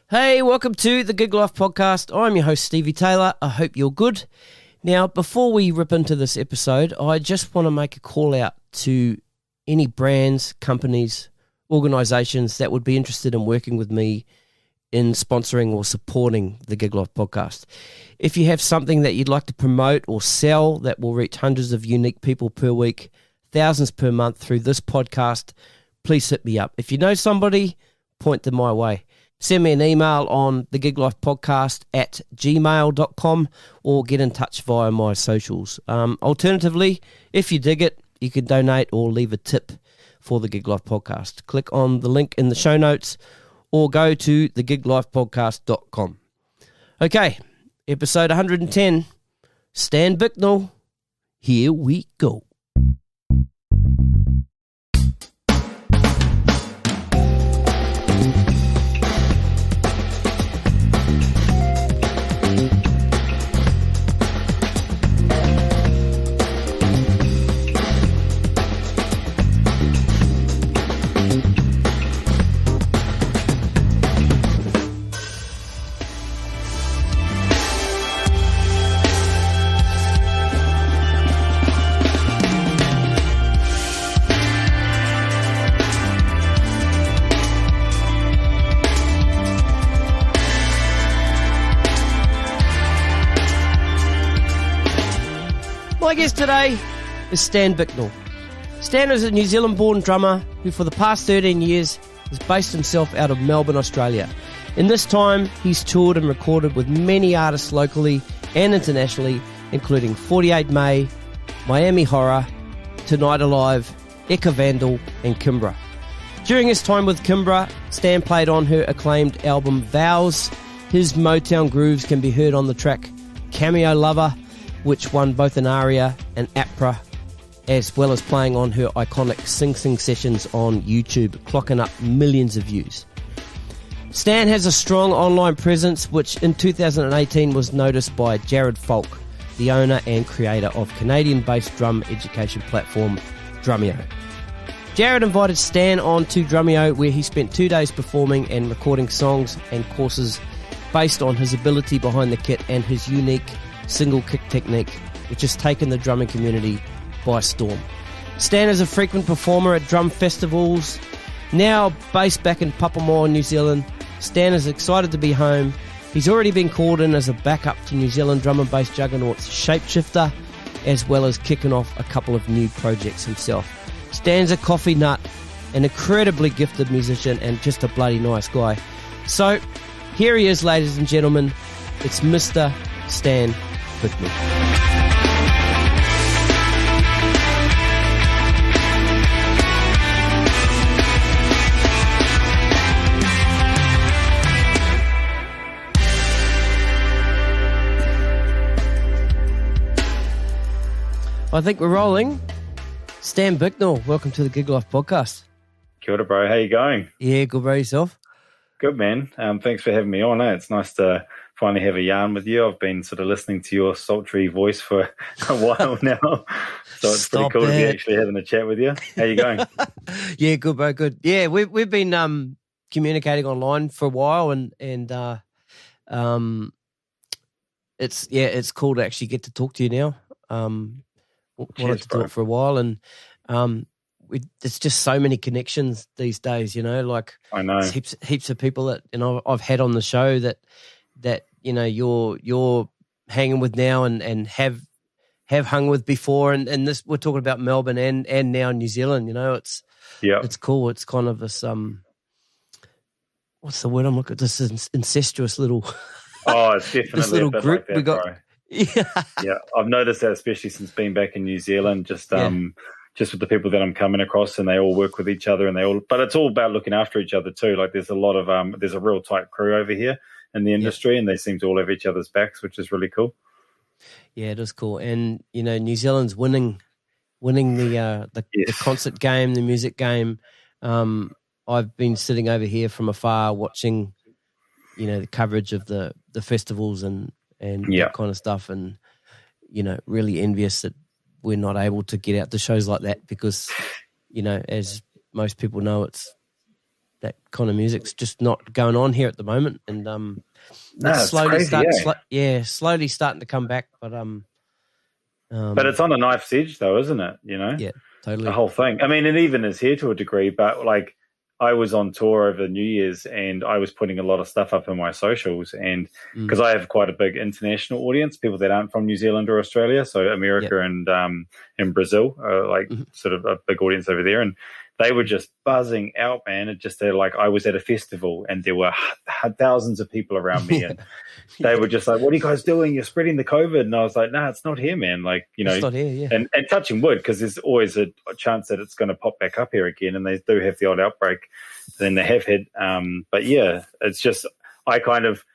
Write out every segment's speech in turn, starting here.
Hey, welcome to the Gig Life Podcast. I'm your host, Stevie Taylor. I hope you're good. Now, before we rip into this episode, I just want to make a call out to any brands, companies, organisations that would be interested in working with me in sponsoring or supporting the Gig Life Podcast. If you have something that you'd like to promote or sell that will reach hundreds of unique people per week, thousands per month through this podcast, please hit me up. If you know somebody, point them my way. Send me an email on thegiglifepodcast@gmail.com or get in touch via my socials. Alternatively, if you dig it, you can donate or leave a tip for the Gig Life Podcast. Click on the link in the show notes or go to thegiglifepodcast.com. Okay, episode 110, Stan Bicknell. Here we go. My guest today is Stan Bicknell. Stan is a New Zealand-born drummer who for the past 13 years has based himself out of Melbourne, Australia. In this time, he's toured and recorded with many artists locally and internationally, including 48 May, Miami Horror, Tonight Alive, Ecca Vandal, and Kimbra. During his time with Kimbra, Stan played on her acclaimed album Vows. His Motown grooves can be heard on the track Cameo Lover, which won both an Aria and APRA, as well as playing on her iconic Sing Sing sessions on YouTube, clocking up millions of views. Stan has a strong online presence, which in 2018 was noticed by Jared Falk, the owner and creator of Canadian-based drum education platform Drumeo. Jared invited Stan on to Drumeo, where he spent 2 days performing and recording songs and courses based on his ability behind the kit and his unique single kick technique, which has taken the drumming community by storm. Stan is a frequent performer at drum festivals. Now based back in Papamoa, New Zealand, Stan is excited to be home. He's already been called in as a backup to New Zealand drum and bass juggernauts Shapeshifter, as well as kicking off a couple of new projects himself. Stan's a coffee nut, an incredibly gifted musician, and just a bloody nice guy. So here he is, ladies and gentlemen. It's Mr. Stan Bicknell. I think we're rolling. Stan Bicknell, welcome to the Gig Life Podcast. Kia ora, bro. How you going? Yeah, good, bro. Yourself? Good, man. Thanks for having me on. It's nice to finally have a yarn with you. I've been sort of listening to your sultry voice for a while now, so it's pretty cool to be actually having a chat with you. How you going? Yeah, good, bro. Good. Yeah, we've been communicating online for a while, and it's cool to actually get to talk to you now. Wanted to talk for a while, and there's just so many connections these days, you know. Like I know heaps of people that I've had on the show that you're hanging with now and have hung with before, and this we're talking about Melbourne and now New Zealand. You know, it's cool. It's kind of this what's the word I'm looking at? This incestuous little it's definitely this little a bit group like that, we got. bro. Yeah, I've noticed that, especially since being back in New Zealand. Just with the people that I'm coming across, and they all work with each other, but it's all about looking after each other too. Like there's a lot of there's a real tight crew over here in the industry, and they seem to all have each other's backs, which is really cool. Yeah, it is cool. And New Zealand's winning the concert game, the music game. I've been sitting over here from afar watching, the coverage of the festivals and that kind of stuff, and really envious that we're not able to get out to shows like that because, as most people know, it's that kind of music's just not going on here at the moment, and it's slowly slowly starting to come back, but it's on a knife's edge, though, isn't it? You know, yeah, totally, the whole thing. I mean, it even is here to a degree, but like I was on tour over New Year's, and I was putting a lot of stuff up in my socials, and because I have quite a big international audience, people that aren't from New Zealand or Australia, so America and Brazil are like sort of a big audience over there, and they were just buzzing out, man. It just, they're like, I was at a festival and there were thousands of people around me, and they were just like, what are you guys doing? You're spreading the COVID. And I was like, no, it's not here, man. Like, you know, it's not here, yeah. And touching wood, because there's always a chance that it's going to pop back up here again. And they do have the odd outbreak. Then they have had. But yeah, it's just, I kind of,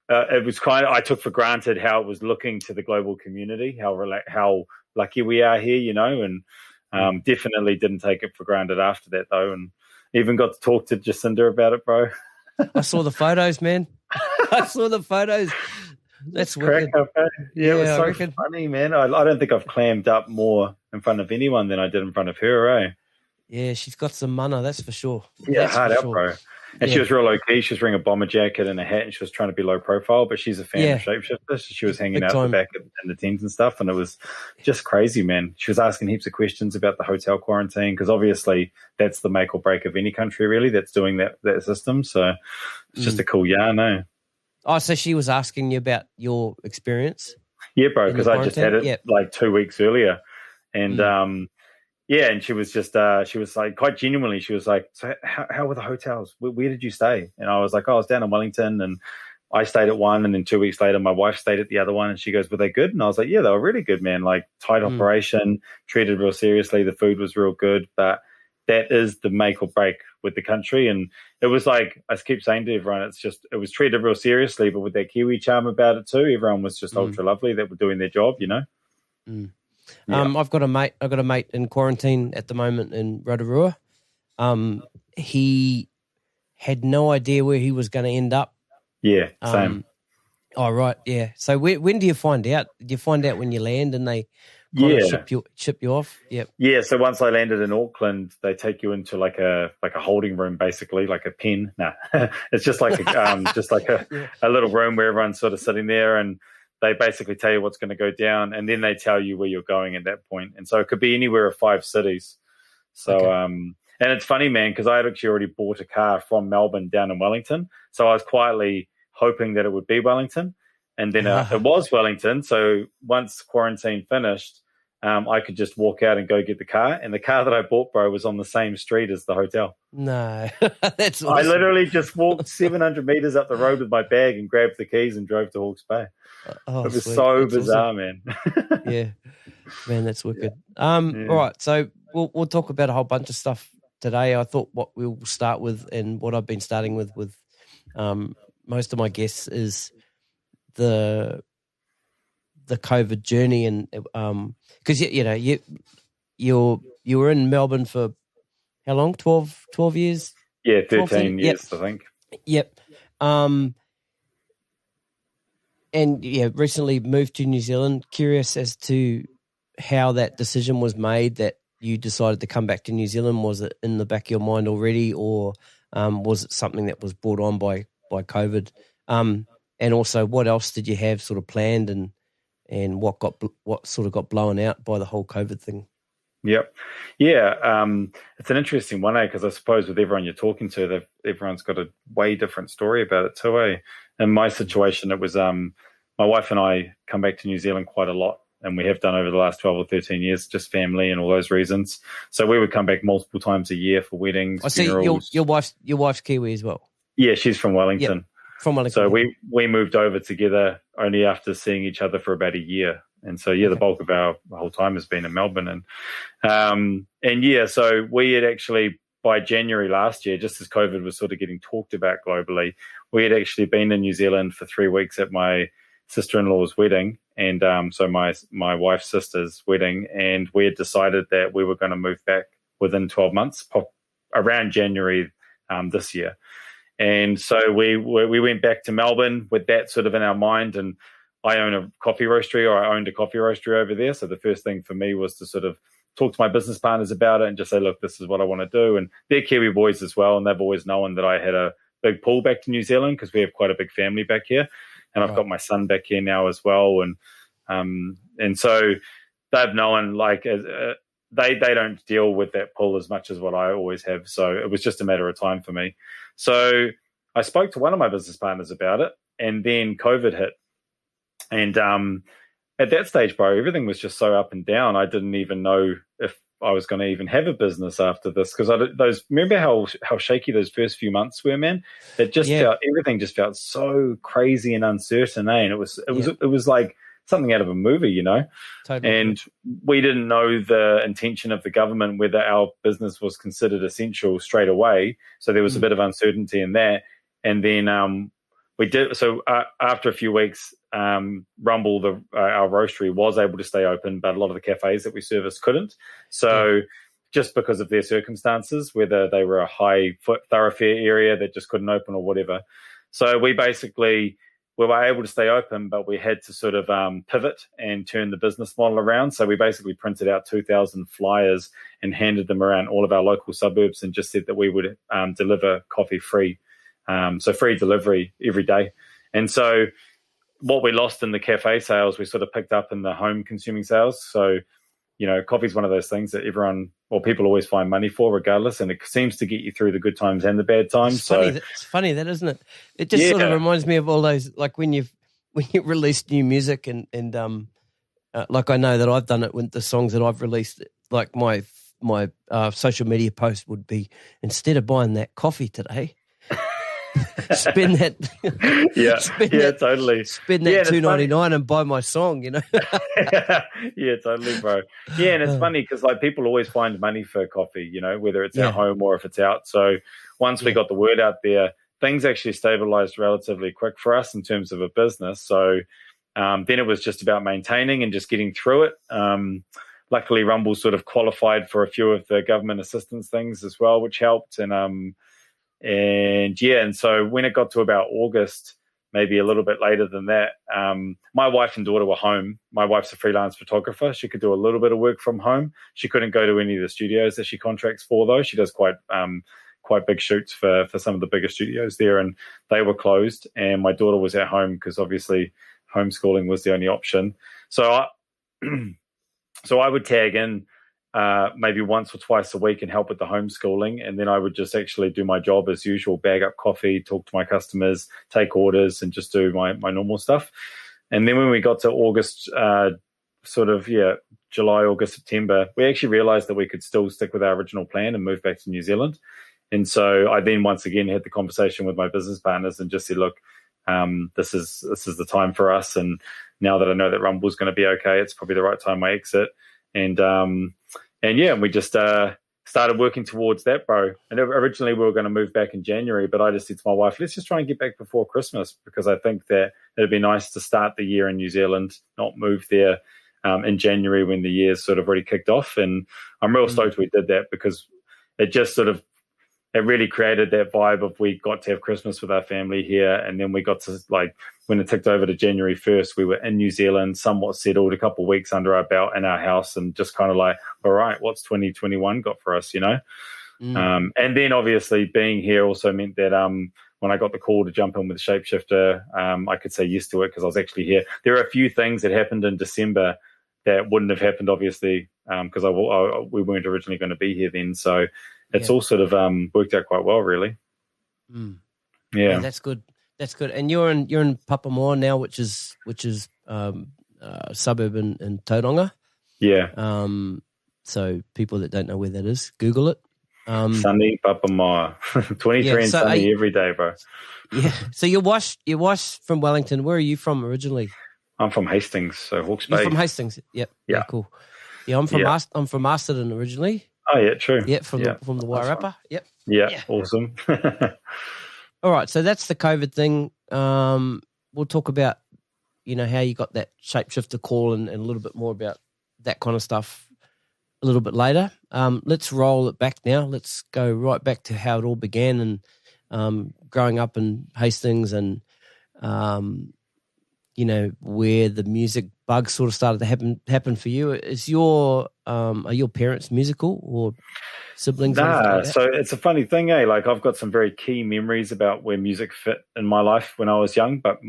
I took for granted how it was looking to the global community, how lucky we are here, you know, and definitely didn't take it for granted after that, though, and even got to talk to Jacinda about it, bro. I saw the photos, man. I saw the photos. That's wicked. Up, yeah, it was so funny, man. I don't think I've clammed up more in front of anyone than I did in front of her, eh? Yeah, she's got some mana, that's for sure. Yeah, that's hard out, bro. And she was real low-key. She was wearing a bomber jacket and a hat, and she was trying to be low-profile, but she's a fan of shapeshifters. So she was hanging out the back in the tents and stuff, and it was just crazy, man. She was asking heaps of questions about the hotel quarantine, because obviously that's the make or break of any country, really, that's doing that system. So it's just a cool yarn, eh? Oh, so she was asking you about your experience? Yeah, bro, because I just had it like 2 weeks earlier. And yeah, and she was just, she was like, quite genuinely, she was like, so how were the hotels? Where did you stay? And I was like, I was down in Wellington, and I stayed at one, and then 2 weeks later, my wife stayed at the other one, and she goes, were they good? And I was like, yeah, they were really good, man. Like, tight operation, treated real seriously. The food was real good, but that is the make or break with the country. And it was like, I keep saying to everyone, it was treated real seriously, but with that Kiwi charm about it too. Everyone was just ultra lovely that were doing their job, you know? Yeah. I've got a mate in quarantine at the moment in Rotorua. He had no idea where he was going to end up. Yeah, same. Oh, right, yeah. So when do you find out? Do you find out when you land and they ship you off? Yep. Yeah, so once I landed in Auckland, they take you into like a holding room, basically, like a pen. No, it's just like a little room where everyone's sort of sitting there, and they basically tell you what's going to go down, and then they tell you where you're going at that point. And so it could be anywhere of 5 cities. So, and it's funny, man, because I had actually already bought a car from Melbourne down in Wellington. So I was quietly hoping that it would be Wellington. And then it was Wellington. So once quarantine finished, I could just walk out and go get the car. And the car that I bought, bro, was on the same street as the hotel. No, that's awesome. I literally just walked 700 meters up the road with my bag and grabbed the keys and drove to Hawke's Bay. It was so that's bizarre, awesome. Man. Yeah, man, that's wicked. All right, so we'll talk about a whole bunch of stuff today. I thought what we'll start with, and what I've been starting with most of my guests, is the COVID journey, and because you were in Melbourne for how long? 12 years? Yeah, 13 years, I think. Yep. And recently moved to New Zealand. Curious as to how that decision was made, that you decided to come back to New Zealand. Was it in the back of your mind already, or was it something that was brought on by COVID? And also, what else did you have sort of planned, and what sort of got blown out by the whole COVID thing? Yep. Yeah. It's an interesting one, because I suppose with everyone you're talking to, everyone's got a way different story about it too, eh? In my situation, it was my wife and I come back to New Zealand quite a lot, and we have done over the last 12 or 13 years, just family and all those reasons. So we would come back multiple times a year for weddings. I see your wife's Kiwi as well. Yeah, she's from Wellington. Yep. From Wellington. So we moved over together only after seeing each other for about a year. And so, the bulk of our whole time has been in Melbourne. So we had actually, by January last year, just as COVID was sort of getting talked about globally, we had actually been in New Zealand for 3 weeks at my sister-in-law's wedding, and so my wife's sister's wedding, and we had decided that we were going to move back within 12 months, around January this year. And so we went back to Melbourne with that sort of in our mind, and I owned a coffee roastery over there. So the first thing for me was to sort of talk to my business partners about it and just say, look, this is what I want to do. And they're Kiwi boys as well, and they've always known that I had a big pull back to New Zealand because we have quite a big family back here, and I've got my son back here now as well. And so they've known, like, they don't deal with that pull as much as what I always have. So it was just a matter of time for me. So I spoke to one of my business partners about it, and then COVID hit. And at that stage, bro, everything was just so up and down. I didn't even know if I was going to even have a business after this, because remember how shaky those first few months were, man? It just felt, everything just felt so crazy and uncertain, eh? And it was like something out of a movie, you know. Totally. And we didn't know the intention of the government, whether our business was considered essential straight away. So there was a bit of uncertainty in that. And then we did. So after a few weeks, Rumble, our roastery, was able to stay open, but a lot of the cafes that we serviced couldn't. So just because of their circumstances, whether they were a high foot thoroughfare area that just couldn't open or whatever. So we were able to stay open, but we had to sort of pivot and turn the business model around. So we basically printed out 2,000 flyers and handed them around all of our local suburbs and just said that we would deliver coffee free. So free delivery every day. And so what we lost in the cafe sales, we sort of picked up in the home consuming sales. So, you know, coffee is one of those things that people always find money for regardless. And it seems to get you through the good times and the bad times. It's funny that, isn't it? It just sort of reminds me of all those, like when you release new music and like I know that I've done it with the songs that I've released, like my social media post would be, instead of buying that coffee today, spend that totally spend that $2.99 and buy my song, you know. Yeah, totally, bro. Yeah, and it's funny because like people always find money for coffee, you know, whether it's at home or if it's out. So once we got the word out there, things actually stabilized relatively quick for us in terms of a business. So then it was just about maintaining and just getting through it. Luckily, Rumble sort of qualified for a few of the government assistance things as well, which helped. And so when it got to about August, maybe a little bit later than that, my wife and daughter were home. My wife's a freelance photographer. She could do a little bit of work from home. She couldn't go to any of the studios that she contracts for, though. She does quite big shoots for some of the bigger studios there, and they were closed. And my daughter was at home because obviously homeschooling was the only option. So I would tag in maybe once or twice a week and help with the homeschooling. And then I would just actually do my job as usual, bag up coffee, talk to my customers, take orders, and just do my normal stuff. And then when we got to August, July, August, September, we actually realized that we could still stick with our original plan and move back to New Zealand. And so I then once again had the conversation with my business partners and just said, look, this is the time for us. And now that I know that Rumble's going to be okay, it's probably the right time I exit. And we just started working towards that, bro. And originally we were going to move back in January, but I just said to my wife, let's just try and get back before Christmas, because I think that it'd be nice to start the year in New Zealand, not move there in January when the year's sort of already kicked off. And I'm real stoked we did that, because it just it really created that vibe of we got to have Christmas with our family here. And then we got to, like, when it ticked over to January 1st, we were in New Zealand, somewhat settled, a couple of weeks under our belt in our house, and just kind of like, all right, what's 2021 got for us, you know? And then obviously being here also meant that when I got the call to jump in with Shapeshifter, I could say yes to it because I was actually here. There are a few things that happened in December that wouldn't have happened, obviously, because we weren't originally going to be here then. So it's all sort of worked out quite well, really. Yeah, that's good. That's good. And you're in Papamoa now, which is a suburb in Tauranga. Yeah. So people that don't know where that is, Google it. Sunny Papamoa, 23 and sunny every day, bro. Yeah. So your wife's from Wellington. Where are you from originally? I'm from Hastings, so Hawke's Bay. You're from Hastings. Yep. Yeah. Cool. Yeah, I'm from Masterton originally. Oh yeah, true. Yeah, from the Wairarapa. Right. Yep. Yeah. Awesome. All right, so that's the COVID thing. We'll talk about, how you got that Shapeshifter call and a little bit more about that kind of stuff a little bit later. Let's roll it back now. Let's go right back to how it all began and growing up in Hastings and where the music bug sort of started to happen for you. Is are your parents musical or siblings? Nah, Like so it's a funny thing, eh? Like I've got some very key memories about where music fit in my life when I was young, but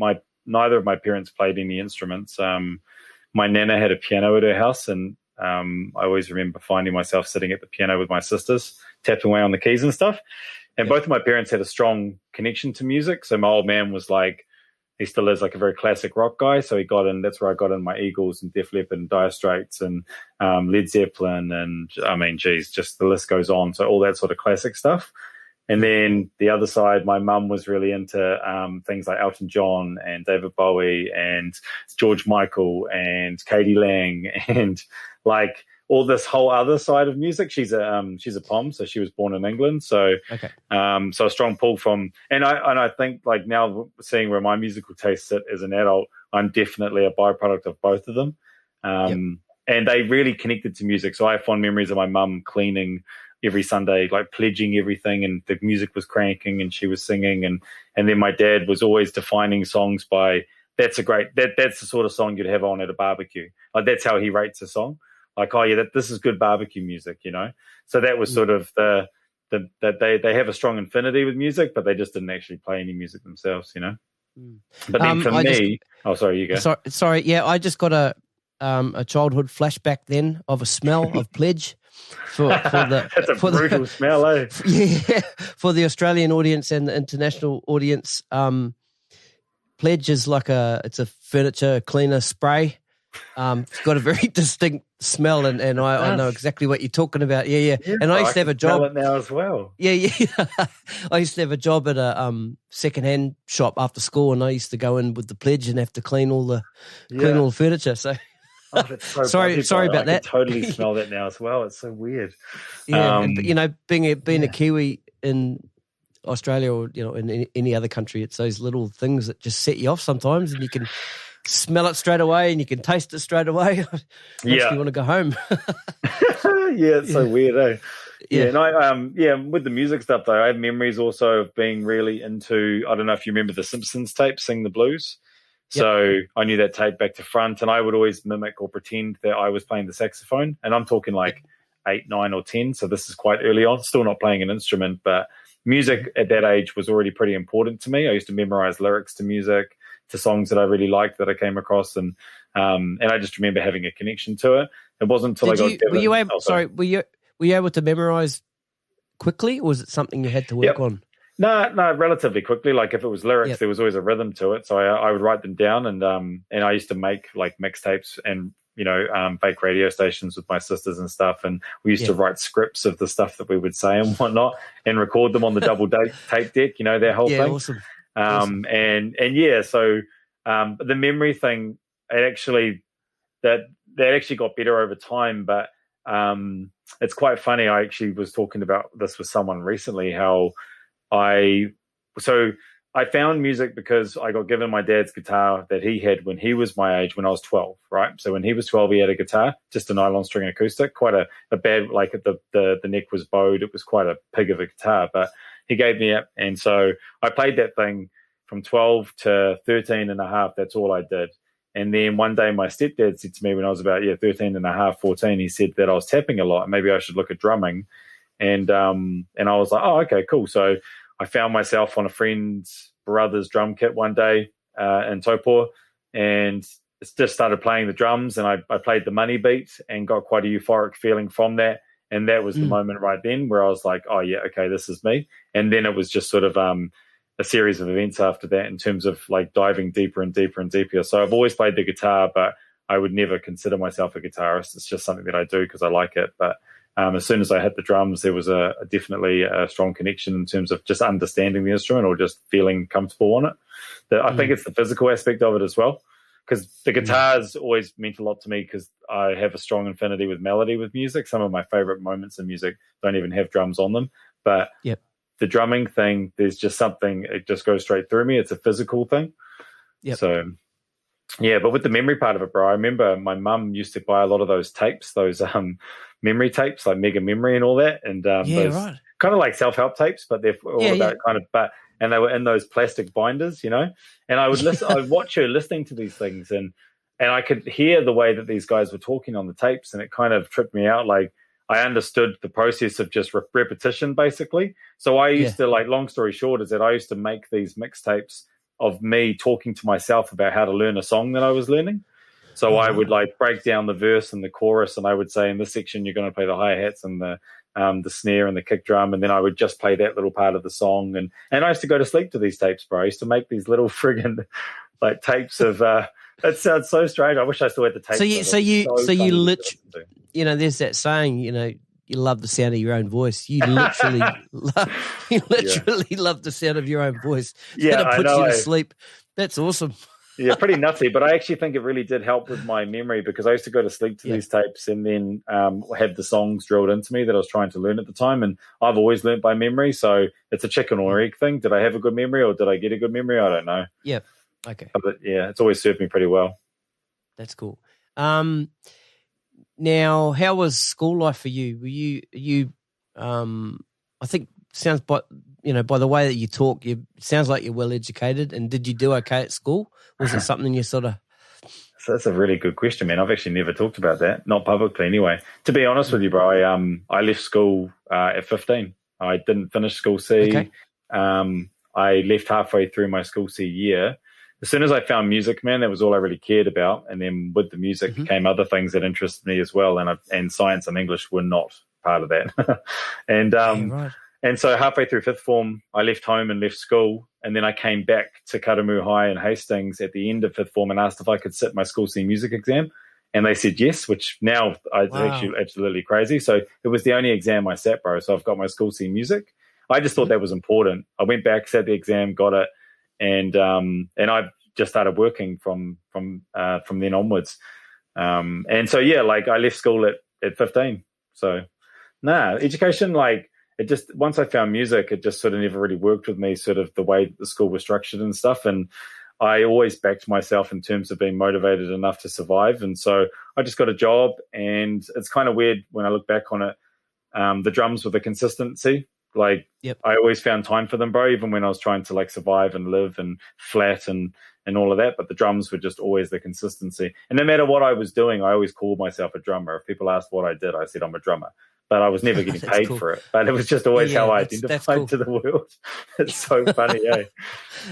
neither of my parents played any instruments. My nana had a piano at her house, and I always remember finding myself sitting at the piano with my sisters, tapping away on the keys and stuff. And both of my parents had a strong connection to music. So my old man was he still is like a very classic rock guy. So that's where I got in my Eagles and Def Leppard and Dire Straits and Led Zeppelin. And just the list goes on. So all that sort of classic stuff. And then the other side, my mum was really into things like Elton John and David Bowie and George Michael and Katie Lang and like all this whole other side of music. She's a Pom, so she was born in England. So so a strong pull from, and I think like now seeing where my musical tastes sit as an adult, I'm definitely a byproduct of both of them. And they really connected to music. So I have fond memories of my mum cleaning every Sunday, like pledging everything, and the music was cranking and she was singing, and then my dad was always defining songs by that's the sort of song you'd have on at a barbecue. Like that's how he rates a song. Like, oh yeah, this is good barbecue music, So that was sort of that they have a strong affinity with music, but they just didn't actually play any music themselves, But then for me, sorry, you go. Sorry, yeah, I just got a childhood flashback then of a smell of pledge. That's a brutal smell, eh? Yeah, for the Australian audience and the international audience, pledge is it's a furniture cleaner spray. It's got a very distinct smell, and I know exactly what you're talking about. Yeah. And I used to have a job. Smell it now as well. Yeah. I used to have a job at a second-hand shop after school, and I used to go in with the pledge and have to clean all the furniture. So. So sorry about that. I can totally smell that now as well. It's so weird. Yeah, being a Kiwi in Australia or in any other country, it's those little things that just set you off sometimes, and you can smell it straight away and you can taste it straight away. You want to go home. Yeah, it's so weird, eh? Yeah, and with the music stuff though, I have memories also of being really into. I don't know if you remember the Simpsons tape, "Sing the Blues." So I knew that tape back to front, and I would always mimic or pretend that I was playing the saxophone. And I'm talking like 8, 9, or 10. So this is quite early on, still not playing an instrument, but music at that age was already pretty important to me. I used to memorize lyrics to music, to songs that I really liked that I came across. And I just remember having a connection to it. It wasn't until I got given. Were you able to memorize quickly, or was it something you had to work on? No, relatively quickly. Like if it was lyrics, there was always a rhythm to it. So I would write them down, and I used to make like mixtapes and fake radio stations with my sisters and stuff. And we used to write scripts of the stuff that we would say and whatnot, and record them on the double tape deck. That whole thing. Awesome. So the memory thing, that actually got better over time, but it's quite funny. I actually was talking about this with someone recently, how I found music because I got given my dad's guitar that he had when he was my age, when I was 12, right? So when he was 12, he had a guitar, just a nylon string acoustic, quite a bad, like the neck was bowed. It was quite a pig of a guitar, but he gave me it. And so I played that thing from 12 to 13 and a half. That's all I did. And then one day my stepdad said to me when I was about 13 and a half, 14, he said that I was tapping a lot. Maybe I should look at drumming. And I was like, oh, okay, cool. So I found myself on a friend's brother's drum kit one day in Taupō, and just started playing the drums, and I played the money beat and got quite a euphoric feeling from that. And that was the moment right then where I was like, oh yeah, okay, this is me. And then it was just sort of a series of events after that in terms of like diving deeper and deeper and deeper. So I've always played the guitar, but I would never consider myself a guitarist. It's just something that I do because I like it. But as soon as I hit the drums, there was definitely a strong connection in terms of just understanding the instrument or just feeling comfortable on it. I think it's the physical aspect of it as well, because the guitars always meant a lot to me because I have a strong affinity with melody with music. Some of my favorite moments in music don't even have drums on them. But the drumming thing, there's just something, it just goes straight through me. It's a physical thing. So, yeah, but with the memory part of it, bro, I remember my mum used to buy a lot of those tapes, those memory tapes, like Mega Memory and all that. And those kind of like self-help tapes, but they're all about kind of, but and they were in those plastic binders, you know. And I would listen, I'd watch her listening to these things, and I could hear the way that these guys were talking on the tapes, and it kind of tripped me out. Like, I understood the process of just repetition, basically. So I used to, like, long story short is that I used to make these mixtapes of me talking to myself about how to learn a song that I was learning. So I would, like, break down the verse and the chorus, and I would say, in this section, you're going to play the hi-hats and the snare and the kick drum, and then I would just play that little part of the song. And I used to go to sleep to these tapes, bro. I used to make these little friggin' like tapes of that sounds so strange. I wish I still had the tapes. So you literally, you know, there's that saying, you know, you love the sound of your own voice. You literally love the sound of your own voice. Yeah, that puts you to sleep. That's awesome. Yeah, pretty nutty, but I actually think it really did help with my memory, because I used to go to sleep to these tapes and then have the songs drilled into me that I was trying to learn at the time. And I've always learned by memory, so it's a chicken or egg thing. Did I have a good memory or did I get a good memory? I don't know. Yeah, okay. But yeah, it's always served me pretty well. That's cool. Now, how was school life for you? Were you I think sounds by the way that you talk, it sounds like you're well educated. And did you do okay at school? Was it something you sort of? So that's a really good question, man. I've actually never talked about that, not publicly anyway. To be honest with you, bro, I left school at 15. I didn't finish school C. Okay. I left halfway through my school C year. As soon as I found music, man, that was all I really cared about. And then with the music came other things that interested me as well. And science and English were not part of that. Right. And so halfway through fifth form, I left home and left school. And then I came back to Karamu High in Hastings at the end of fifth form and asked if I could sit my school C music exam. And they said yes, which now is actually absolutely crazy. So it was the only exam I sat, bro. So I've got my school C music. I just thought that was important. I went back, sat the exam, got it. And I just started working from then onwards. And so, yeah, like I left school at 15. So, education, like, it just, once I found music, it just sort of never really worked with me, sort of the way the school was structured and stuff. And I always backed myself in terms of being motivated enough to survive. And so I just got a job, and it's kind of weird when I look back on it. The drums were the consistency. Like, I always found time for them, bro, even when I was trying to, like, survive and live and flat and all of that. But the drums were just always the consistency. And no matter what I was doing, I always called myself a drummer. If people asked what I did, I said I'm a drummer. But I was never getting paid for it. But it was just always how I identified to the world. It's so funny, eh?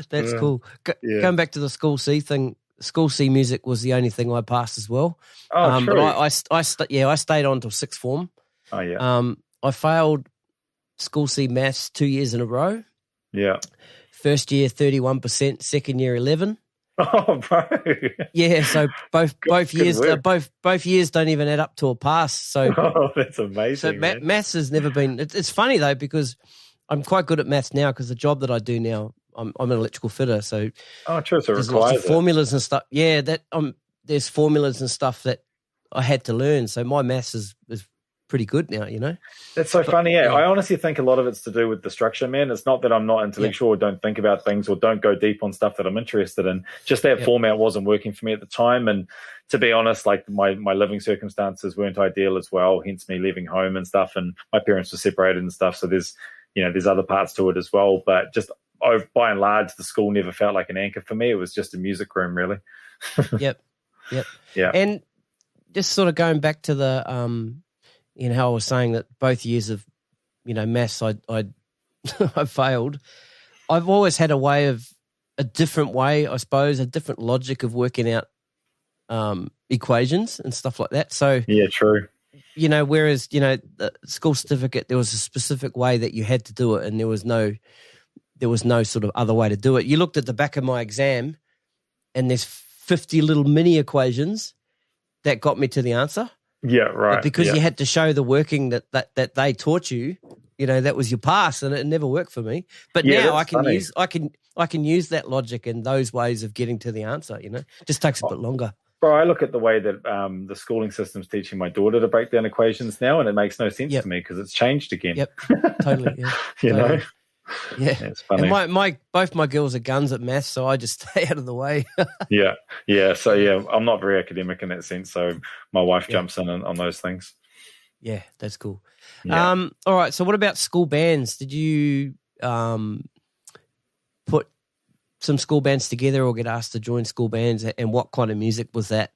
That's cool. Going back to the school C thing, school C music was the only thing I passed as well. Oh, true. But I stayed on till sixth form. Oh, yeah. I failed school C maths 2 years in a row. Yeah. First year 31%, second year 11. Oh, bro. Yeah, so both years don't even add up to a pass. So that's amazing. So maths has never been. It's funny though, because I'm quite good at maths now, because the job that I do now, I'm an electrical fitter. So true. So there's lots of formulas and stuff. Yeah, there's formulas and stuff that I had to learn. So my maths is pretty good now, you know. That's so funny. Yeah, I honestly think a lot of it's to do with the structure, man. It's not that I'm not intellectual or don't think about things or don't go deep on stuff that I'm interested in. Just that format wasn't working for me at the time. And to be honest, like my living circumstances weren't ideal as well, hence me leaving home and stuff. And my parents were separated and stuff. So there's other parts to it as well. But just by and large, the school never felt like an anchor for me. It was just a music room, really. Yep. Yeah. And just sort of going back to the how I was saying that both years of, maths I I failed. I've always had a different way, I suppose, a different logic of working out equations and stuff like that. So yeah, true. Whereas the school certificate, there was a specific way that you had to do it, and there was no sort of other way to do it. You looked at the back of my exam, and there's 50 little mini equations that got me to the answer. Yeah, right. But because you had to show the working that they taught you, that was your pass, and it never worked for me. But now I can use that logic and those ways of getting to the answer. Just takes a bit longer. Bro, I look at the way that the schooling system's teaching my daughter to break down equations now, and it makes no sense to me because it's changed again. Yep, totally. Yeah, you know. Yeah, it's funny. And both my girls are guns at maths, so I just stay out of the way. yeah. So I'm not very academic in that sense. So my wife jumps in on those things. Yeah, that's cool. Yeah. All right. So what about school bands? Did you put some school bands together or get asked to join school bands, and what kind of music was that?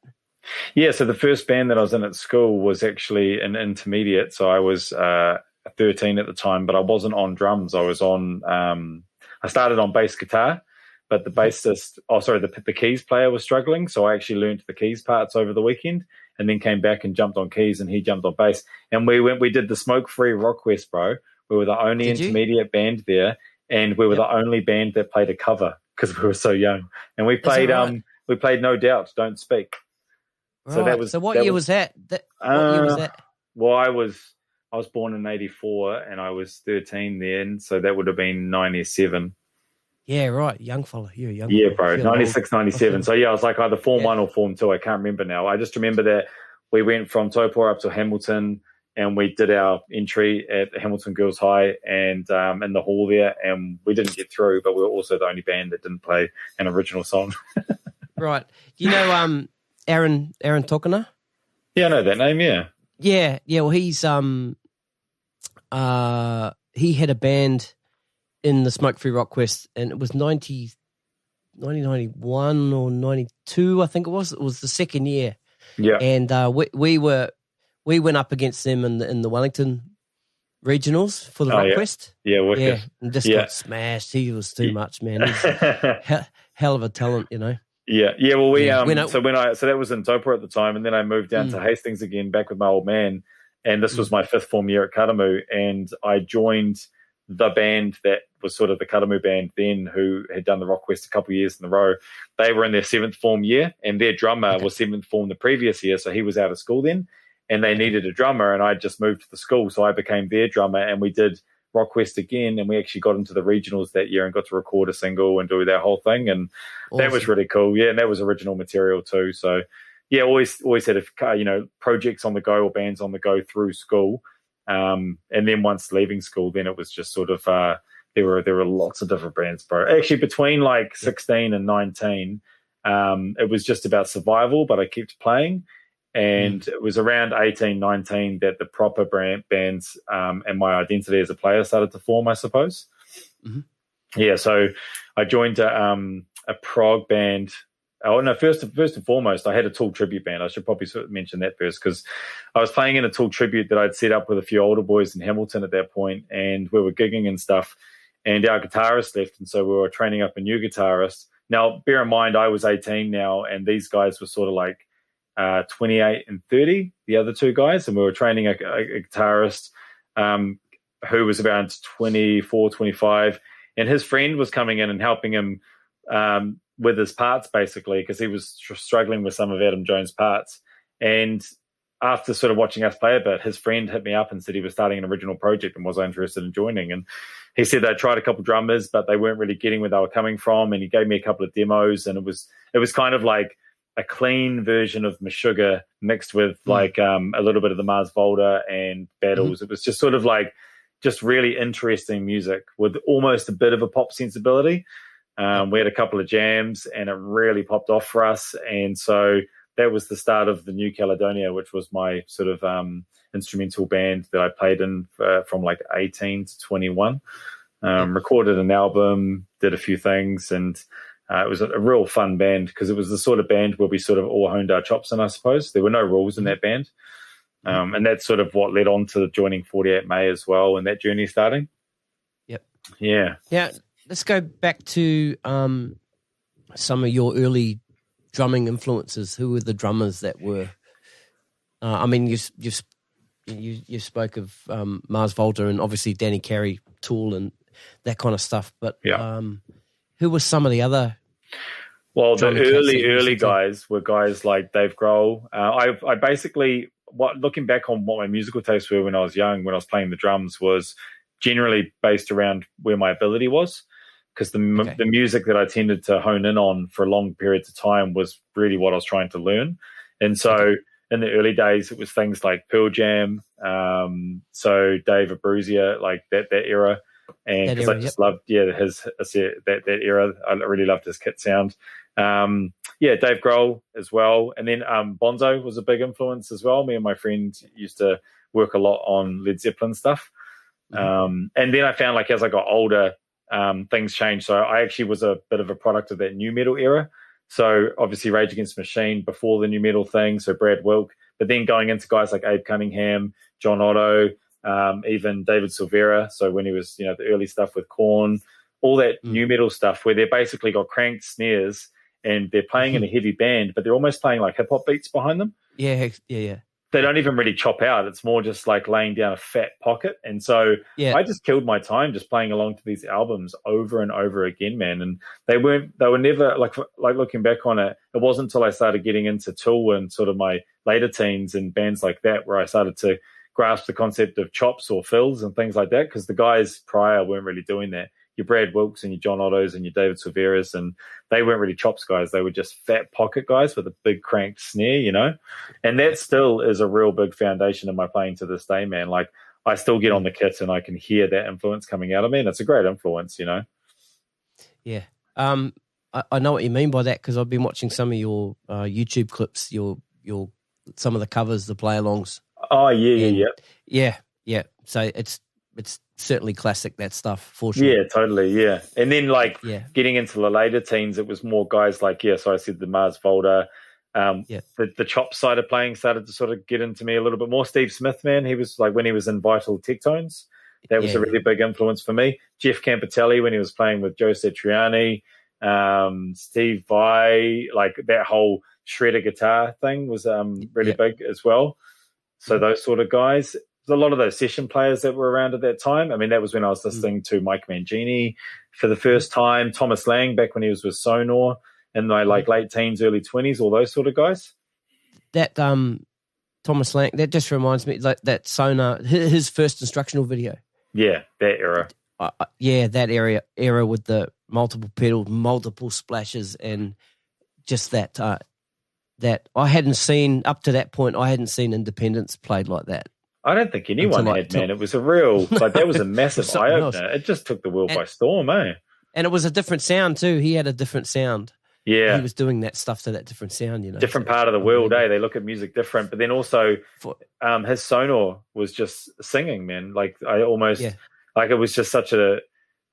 Yeah, so the first band that I was in at school was actually an intermediate. So I was 13 at the time, but I wasn't on drums. I was on, I started on bass guitar, but the bassist, the keys player was struggling. So I actually learned the keys parts over the weekend and then came back and jumped on keys and he jumped on bass. And we did the Smoke-Free Rock Quest, bro. We were the only intermediate band there, and we were the only band that played a cover because we were so young. And we played we played No Doubt, Don't Speak. Right. So what year was that? What year was that? Well, I was born in 84 and I was 13 then, so that would have been 97. Yeah, right. Young fella. You're a young Yeah, fella. bro. 96, 97. So, yeah, I was like either Form 1 or Form 2. I can't remember now. I just remember that we went from Taupo up to Hamilton and we did our entry at Hamilton Girls High and in the hall there, and we didn't get through, but we were also the only band that didn't play an original song. Right. You know Aaron Tokona? Yeah, I know that name, yeah. Yeah. Well, he's he had a band in the Smoke-Free Rock Quest, and it was 1991 or 92, I think it was. It was the second year. Yeah. And we went up against them in the Wellington regionals for the Rock Quest. Yeah, wicked. Yeah, and just got smashed. He was too much, man. He's hell of a talent, you know. Yeah. Well, so that was in Taupo at the time, and then I moved down to Hastings again, back with my old man, and this was my fifth form year at Karamu, and I joined the band that was sort of the Karamu band then, who had done the Rock Quest a couple of years in a row. They were in their seventh form year, and their drummer was seventh form the previous year, so he was out of school then, and they needed a drummer, and I just moved to the school, so I became their drummer, and we did Rock Quest again, and we actually got into the regionals that year and got to record a single and do that whole thing, and that was really cool. Yeah, and that was original material too. So yeah, always had projects on the go or bands on the go through school, and then once leaving school, then it was just sort of there were lots of different bands, bro. Actually, between like 16 and 19, it was just about survival, but I kept playing. And it was around 18, 19 that the proper bands and my identity as a player started to form, I suppose. Mm-hmm. Yeah, so I joined a prog band. Oh, no, first and foremost, I had a Tool tribute band. I should probably sort of mention that first, because I was playing in a Tool tribute that I'd set up with a few older boys in Hamilton at that point, and we were gigging and stuff, and our guitarist left, and so we were training up a new guitarist. Now, bear in mind, I was 18 now, and these guys were sort of like 28 and 30, the other two guys, and we were training a guitarist who was about 24, 25, and his friend was coming in and helping him with his parts, basically, because he was struggling with some of Adam Jones' parts. And after sort of watching us play a bit, his friend hit me up and said he was starting an original project and was I interested in joining. And he said they tried a couple drummers, but they weren't really getting where they were coming from, and he gave me a couple of demos, and it was kind of like a clean version of Meshuggah mixed with like a little bit of the Mars Volta and Battles. Mm-hmm. It was just sort of like just really interesting music with almost a bit of a pop sensibility. We had a couple of jams and it really popped off for us. And so that was the start of the New Caledonia, which was my sort of instrumental band that I played in from like 18 to 21. Recorded an album, did a few things, and it was a real fun band because it was the sort of band where we sort of all honed our chops in, I suppose. There were no rules in that band. And that's sort of what led on to joining 48 May as well and that journey starting. Yep. Yeah. Yeah. Let's go back to some of your early drumming influences. Who were the drummers that were? I mean, you spoke of Mars Volta and obviously Danny Carey, Tool, and that kind of stuff. But who were some of the other? Well, the early guys were guys like Dave Grohl. I basically, looking back on what my musical tastes were when I was young, when I was playing the drums, was generally based around where my ability was, because the music that I tended to hone in on for long periods of time was really what I was trying to learn. And so in the early days, it was things like Pearl Jam, so Dave Abruzia, like that era. And because I just loved, that era. I really loved his kit sound. Dave Grohl as well. And then Bonzo was a big influence as well. Me and my friend used to work a lot on Led Zeppelin stuff. And then I found, like, as I got older, things changed. So I actually was a bit of a product of that new metal era. So obviously Rage Against the Machine before the new metal thing, so Brad Wilk, but then going into guys like Abe Cunningham, John Otto, even David Silvera. So when he was, the early stuff with Korn, all that new metal stuff where they basically got cranked snares and they're playing in a heavy band, but they're almost playing like hip hop beats behind them. Yeah. They don't even really chop out. It's more just like laying down a fat pocket. And so I just killed my time just playing along to these albums over and over again, man. And they were never like looking back on it, it wasn't until I started getting into Tool and sort of my later teens and bands like that where I started to grasp the concept of chops or fills and things like that, because the guys prior weren't really doing that. Your Brad Wilks and your John Ottos and your David Silveras, and they weren't really chops guys. They were just fat pocket guys with a big cranked snare, and that still is a real big foundation in my playing to this day, man. Like I still get on the kit and I can hear that influence coming out of me, and it's a great influence, Yeah. I know what you mean by that, because I've been watching some of your YouTube clips, your some of the covers, the play-alongs. Oh, yeah. Yeah. So it's certainly classic, that stuff, for sure. Yeah, totally, yeah. And then, getting into the later teens, it was more guys like, so I said the Mars Volta, the chop side of playing started to sort of get into me a little bit more. Steve Smith, man, he was like when he was in Vital Tectones, that was a really big influence for me. Jeff Campitelli when he was playing with Joe Satriani, Steve Vai, like that whole shredder guitar thing was really big as well. So those sort of guys. A lot of those session players that were around at that time. I mean, that was when I was listening to Mike Mangini for the first time, Thomas Lang back when he was with Sonor in my late teens, early 20s, all those sort of guys. That Thomas Lang, that just reminds me, like that Sonor, his first instructional video. Yeah, that era. That era with the multiple pedals, multiple splashes, and just that I hadn't seen, up to that point, I hadn't seen Independence played like that. I don't think anyone had, man. It was a real, that was a massive eye-opener. It just took the world by storm, eh? And it was a different sound too. He had a different sound. Yeah. He was doing that stuff to that different sound, Different part of the world, eh? They look at music different. But then also, his Sonor was just singing, man. Like, I almost, it was just such a,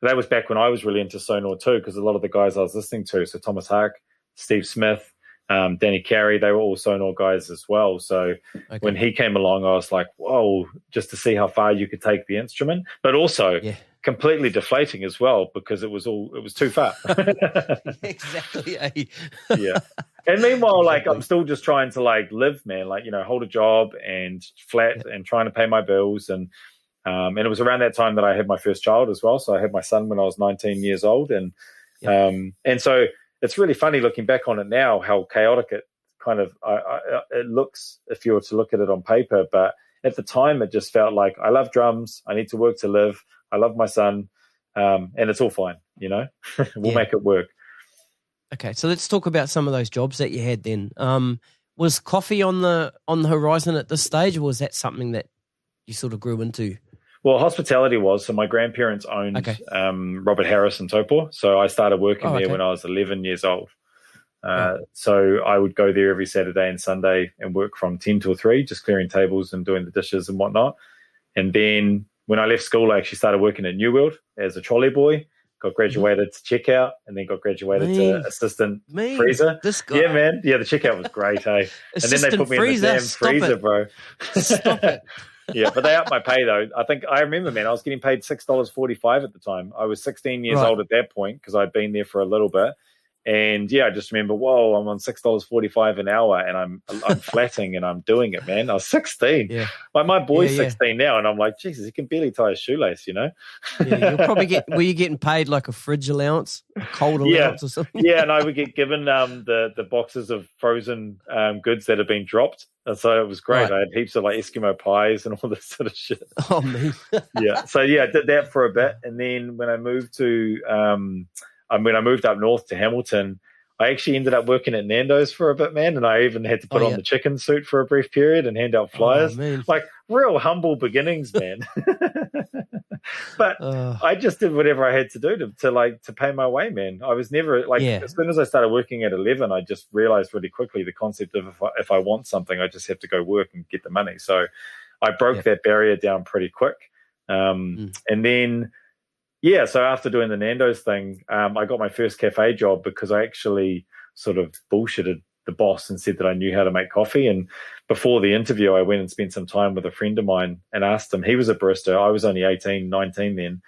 that was back when I was really into Sonor too, because a lot of the guys I was listening to, so Thomas Hark, Steve Smith, Danny Carey, they were all Sonor guys as well. So when he came along, I was like, whoa, just to see how far you could take the instrument, but also completely deflating as well, because it was too far. Exactly. Yeah. And meanwhile, I'm still just trying to live, man, hold a job and flat and trying to pay my bills. And it was around that time that I had my first child as well. So I had my son when I was 19 years old. And so it's really funny looking back on it now, how chaotic it kind of it looks if you were to look at it on paper. But at the time, it just felt like I love drums. I need to work to live. I love my son, and it's all fine. We'll make it work. Okay, so let's talk about some of those jobs that you had then. Was coffee on the horizon at this stage, or was that something that you sort of grew into? Well, hospitality was. So my grandparents owned Robert Harris and Topor. So I started working there when I was 11 years old. So I would go there every Saturday and Sunday and work from 10 till 3, just clearing tables and doing the dishes and whatnot. And then when I left school, I actually started working at New World as a trolley boy, got graduated to checkout, and then got graduated to assistant freezer. This guy. Yeah, man. Yeah, the checkout was great, hey. And then they put me in the damn freezer, bro. Stop it. Yeah, but they upped my pay, though. I remember, man, I was getting paid $6.45 at the time. I was 16 years old at that point because I'd been there for a little bit. And, I just remember, whoa, I'm on $6.45 an hour, and I'm flatting, and I'm doing it, man. I was 16. Yeah. My boy's 16 now, and I'm like, Jesus, he can barely tie his shoelace, Yeah, you'll probably were you getting paid like a fridge allowance, a cold allowance or something? Yeah, and I would get given the boxes of frozen goods that had been dropped. And so it was great. I had heaps of Eskimo pies and all this sort of shit. Oh, man. Yeah. So, I did that for a bit. And then when I moved to I moved up north to Hamilton, I actually ended up working at Nando's for a bit, man. And I even had to put on the chicken suit for a brief period and hand out flyers. Real humble beginnings, man. But I just did whatever I had to do to pay my way, man. I was never as soon as I started working at 11, I just realized really quickly the concept of if I want something, I just have to go work and get the money. So I broke that barrier down pretty quick. And then, Yeah, so after doing the Nando's thing, I got my first cafe job because I actually sort of bullshitted the boss and said that I knew how to make coffee. And before the interview, I went and spent some time with a friend of mine and asked him. He was a barista. I was only 18, 19 then.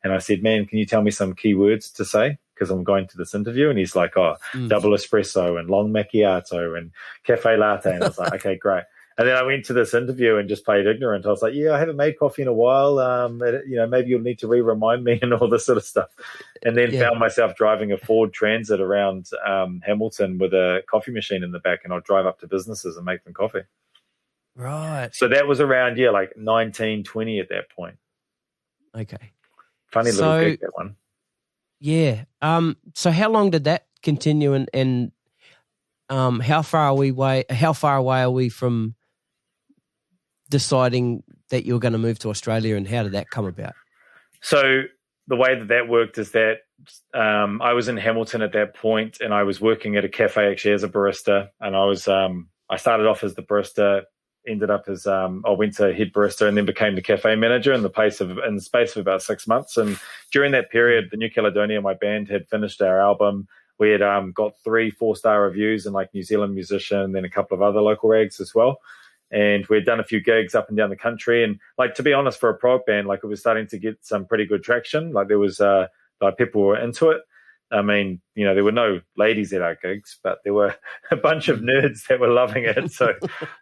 And I said, man, can you tell me some key words to say? Because I'm going to this interview. And he's like, double espresso and long macchiato and cafe latte. And I was like, okay, great. And then I went to this interview and just played ignorant. I was like, yeah, I haven't made coffee in a while. Maybe you'll need to remind me and all this sort of stuff. And then found myself driving a Ford Transit around Hamilton with a coffee machine in the back, and I'd drive up to businesses and make them coffee. Right. So that was around, like 19, 20 at that point. Okay. Funny little gig, that one. Yeah. So how long did that continue, and how far away are we from deciding that you're going to move to Australia, and how did that come about? So the way that worked is that I was in Hamilton at that point, and I was working at a cafe actually as a barista, and I started off as the barista, ended up as I went to head barista, and then became the cafe manager in the space of about 6 months. And during that period, the New Caledonia, my band, had finished our album. We had got 3 4-star reviews in like New Zealand Musician, and then a couple of other local rags as well. And we'd done a few gigs up and down the country. And like, to be honest, for a prog band, like, it was starting to get some pretty good traction. Like, there was like, people were into it. I mean, there were no ladies at our gigs, but there were a bunch of nerds that were loving it. So,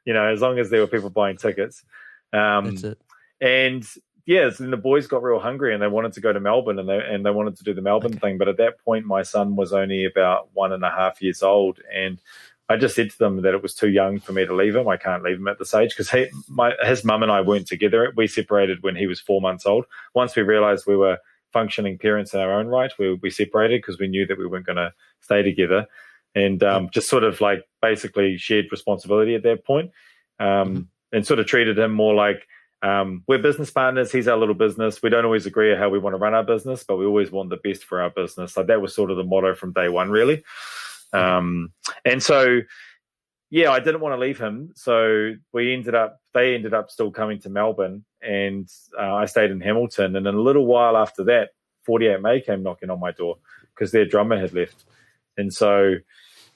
as long as there were people buying tickets. That's it. And yes, and the boys got real hungry, and they wanted to go to Melbourne, and they wanted to do the Melbourne thing. But at that point, my son was only about 1.5 years old, and I just said to them that it was too young for me to leave him. I can't leave him at this age, because his mum and I weren't together. We separated when he was 4 months old. Once we realized we were functioning parents in our own right, we separated because we knew that we weren't going to stay together, and just sort of like basically shared responsibility at that point, and sort of treated him more like, we're business partners. He's our little business. We don't always agree on how we want to run our business, but we always want the best for our business. Like, that was sort of the motto from day one, really. And so, I didn't want to leave him. So they ended up still coming to Melbourne, and I stayed in Hamilton. And in a little while after that, 48 May came knocking on my door because their drummer had left. And so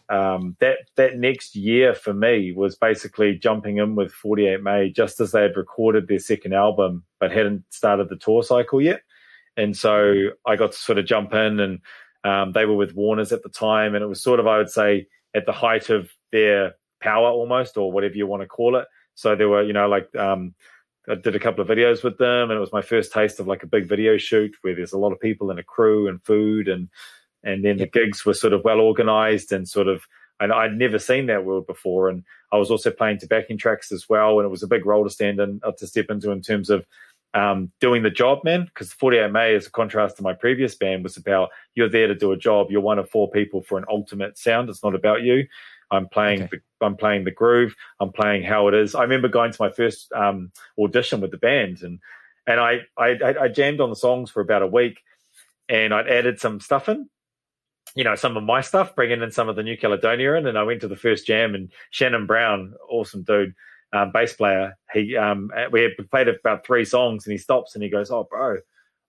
that next year for me was basically jumping in with 48 May just as they had recorded their second album but hadn't started the tour cycle yet. And so I got to sort of jump in, and they were with Warner's at the time, and it was sort of, I would say, at the height of their power almost, or whatever you want to call it. So there were, I did a couple of videos with them, and it was my first taste of like a big video shoot where there's a lot of people and a crew and food, and then the gigs were sort of well organized, and sort of, and I'd never seen that world before. And I was also playing to backing tracks as well, and it was a big role to to step into in terms of doing the job, man, because 48 May, as a contrast to my previous band, was about, you're there to do a job. You're one of 4 people for an ultimate sound. It's not about you. I'm playing the groove. I'm playing how it is. I remember going to my first audition with the band, and I jammed on the songs for about a week, and I'd added some stuff in, some of my stuff, bringing in some of the New Caledonia in. And I went to the first jam, and Shannon Brown, awesome dude, bass player, we had played about 3 songs, and he stops and he goes, "Oh, bro,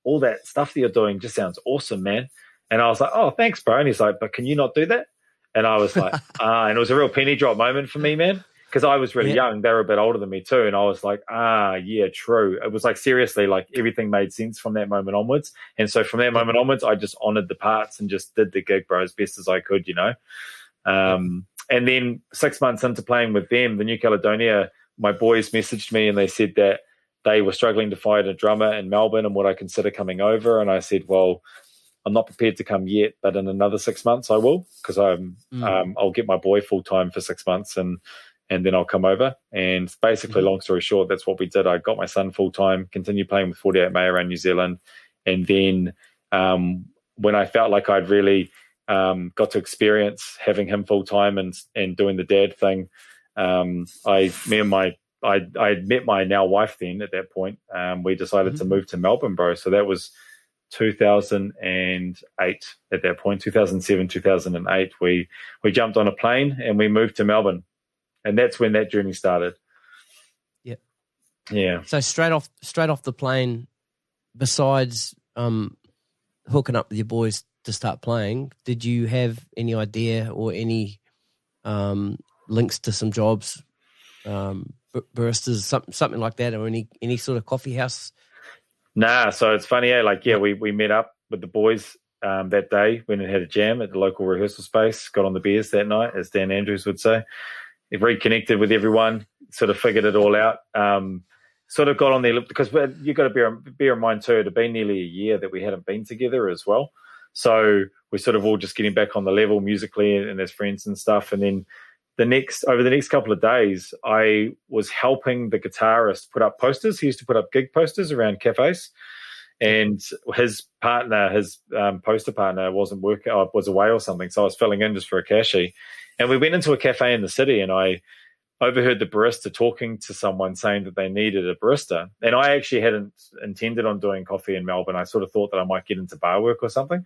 all that stuff that you're doing just sounds awesome, man." And I was like, "Oh, thanks, bro." And he's like, "But can you not do that?" And I was like, and it was a real penny drop moment for me, man, because I was really young. They were a bit older than me too. And I was like, yeah, true. It was like, seriously, like, everything made sense from that moment onwards. And so from that moment onwards, I just honored the parts and just did the gig, bro, as best as I could, And then 6 months into playing with them, the New Caledonia, my boys messaged me, and they said that they were struggling to find a drummer in Melbourne, and would I consider coming over? And I said, well, I'm not prepared to come yet, but in another 6 months I will, because I'll get my boy full time for 6 months, and then I'll come over. And basically, long story short, that's what we did. I got my son full time, continued playing with 48 May around New Zealand, and then when I felt like I'd really got to experience having him full time and doing the dad thing, I met my now wife then at that point. We decided to move to Melbourne, bro. So that was 2008 at that point, 2007, 2008. We jumped on a plane and we moved to Melbourne. And that's when that journey started. Yeah. So straight off the plane, besides hooking up with your boys to start playing, did you have any idea or any links to some jobs, baristas, something like that, or any sort of coffee house? Nah, so it's funny, we met up with the boys that day, went and had a jam at the local rehearsal space, got on the beers that night, as Dan Andrews would say. Reconnected with everyone, sort of figured it all out. Sort of got on there because you've got to bear in mind too, it had been nearly a year that we hadn't been together as well. So we're sort of all just getting back on the level musically and as friends and stuff. And then over the next couple of days, I was helping the guitarist put up posters. He used to put up gig posters around cafes. And his poster partner wasn't working, was away or something. So I was filling in just for a cashy. And we went into a cafe in the city, and I overheard the barista talking to someone saying that they needed a barista. And I actually hadn't intended on doing coffee in Melbourne. I sort of thought that I might get into bar work or something.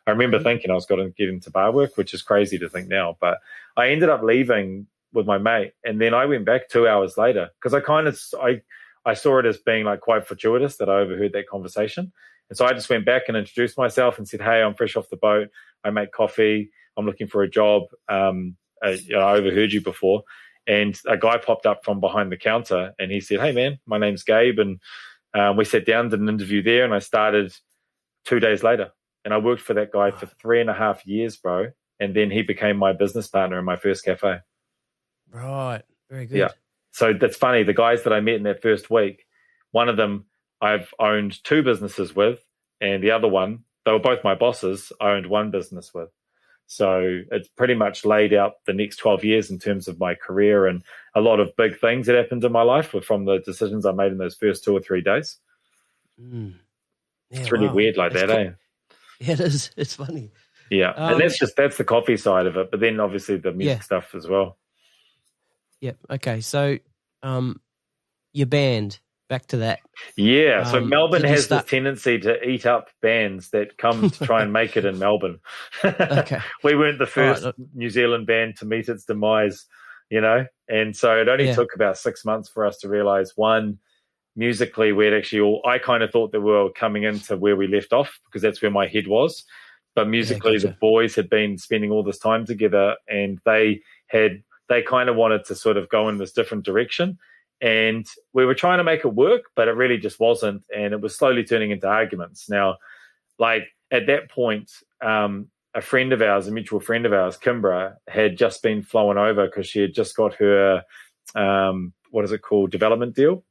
I remember thinking I was going to get into bar work, which is crazy to think now. But I ended up leaving with my mate, and then I went back 2 hours later because I saw it as being like quite fortuitous that I overheard that conversation. And so I just went back and introduced myself and said, hey, I'm fresh off the boat. I make coffee. I'm looking for a job. I overheard you before. And a guy popped up from behind the counter and he said, hey, man, my name's Gabe. And we sat down, did an interview there, and I started 2 days later. And I worked for that guy for 3.5 years, bro. And then he became my business partner in my first cafe. Right. Very good. Yeah. So that's funny. The guys that I met in that first week, one of them I've owned 2 businesses with, and the other one, they were both my bosses, I owned 1 business with. So it's pretty much laid out the next 12 years in terms of my career, and a lot of big things that happened in my life were from the decisions I made in those first 2 or 3 days. Yeah, it's really weird like that, eh? Yeah, it is. It's funny. Yeah, and that's the coffee side of it, but then obviously the music stuff as well. Yep. Okay. So, your band, back to that. Yeah. So Melbourne has this tendency to eat up bands that come to try and make it in Melbourne. Okay. We weren't the first New Zealand band to meet its demise, and so it only took about 6 months for us to realize, one, musically, I kind of thought that we were coming into where we left off because that's where my head was. But musically, the boys had been spending all this time together, and they kind of wanted to sort of go in this different direction. And we were trying to make it work, but it really just wasn't. And it was slowly turning into arguments. Now, like at that point, a friend of ours, a mutual friend of ours, Kimbra, had just been flown over because she had just got her, development deal.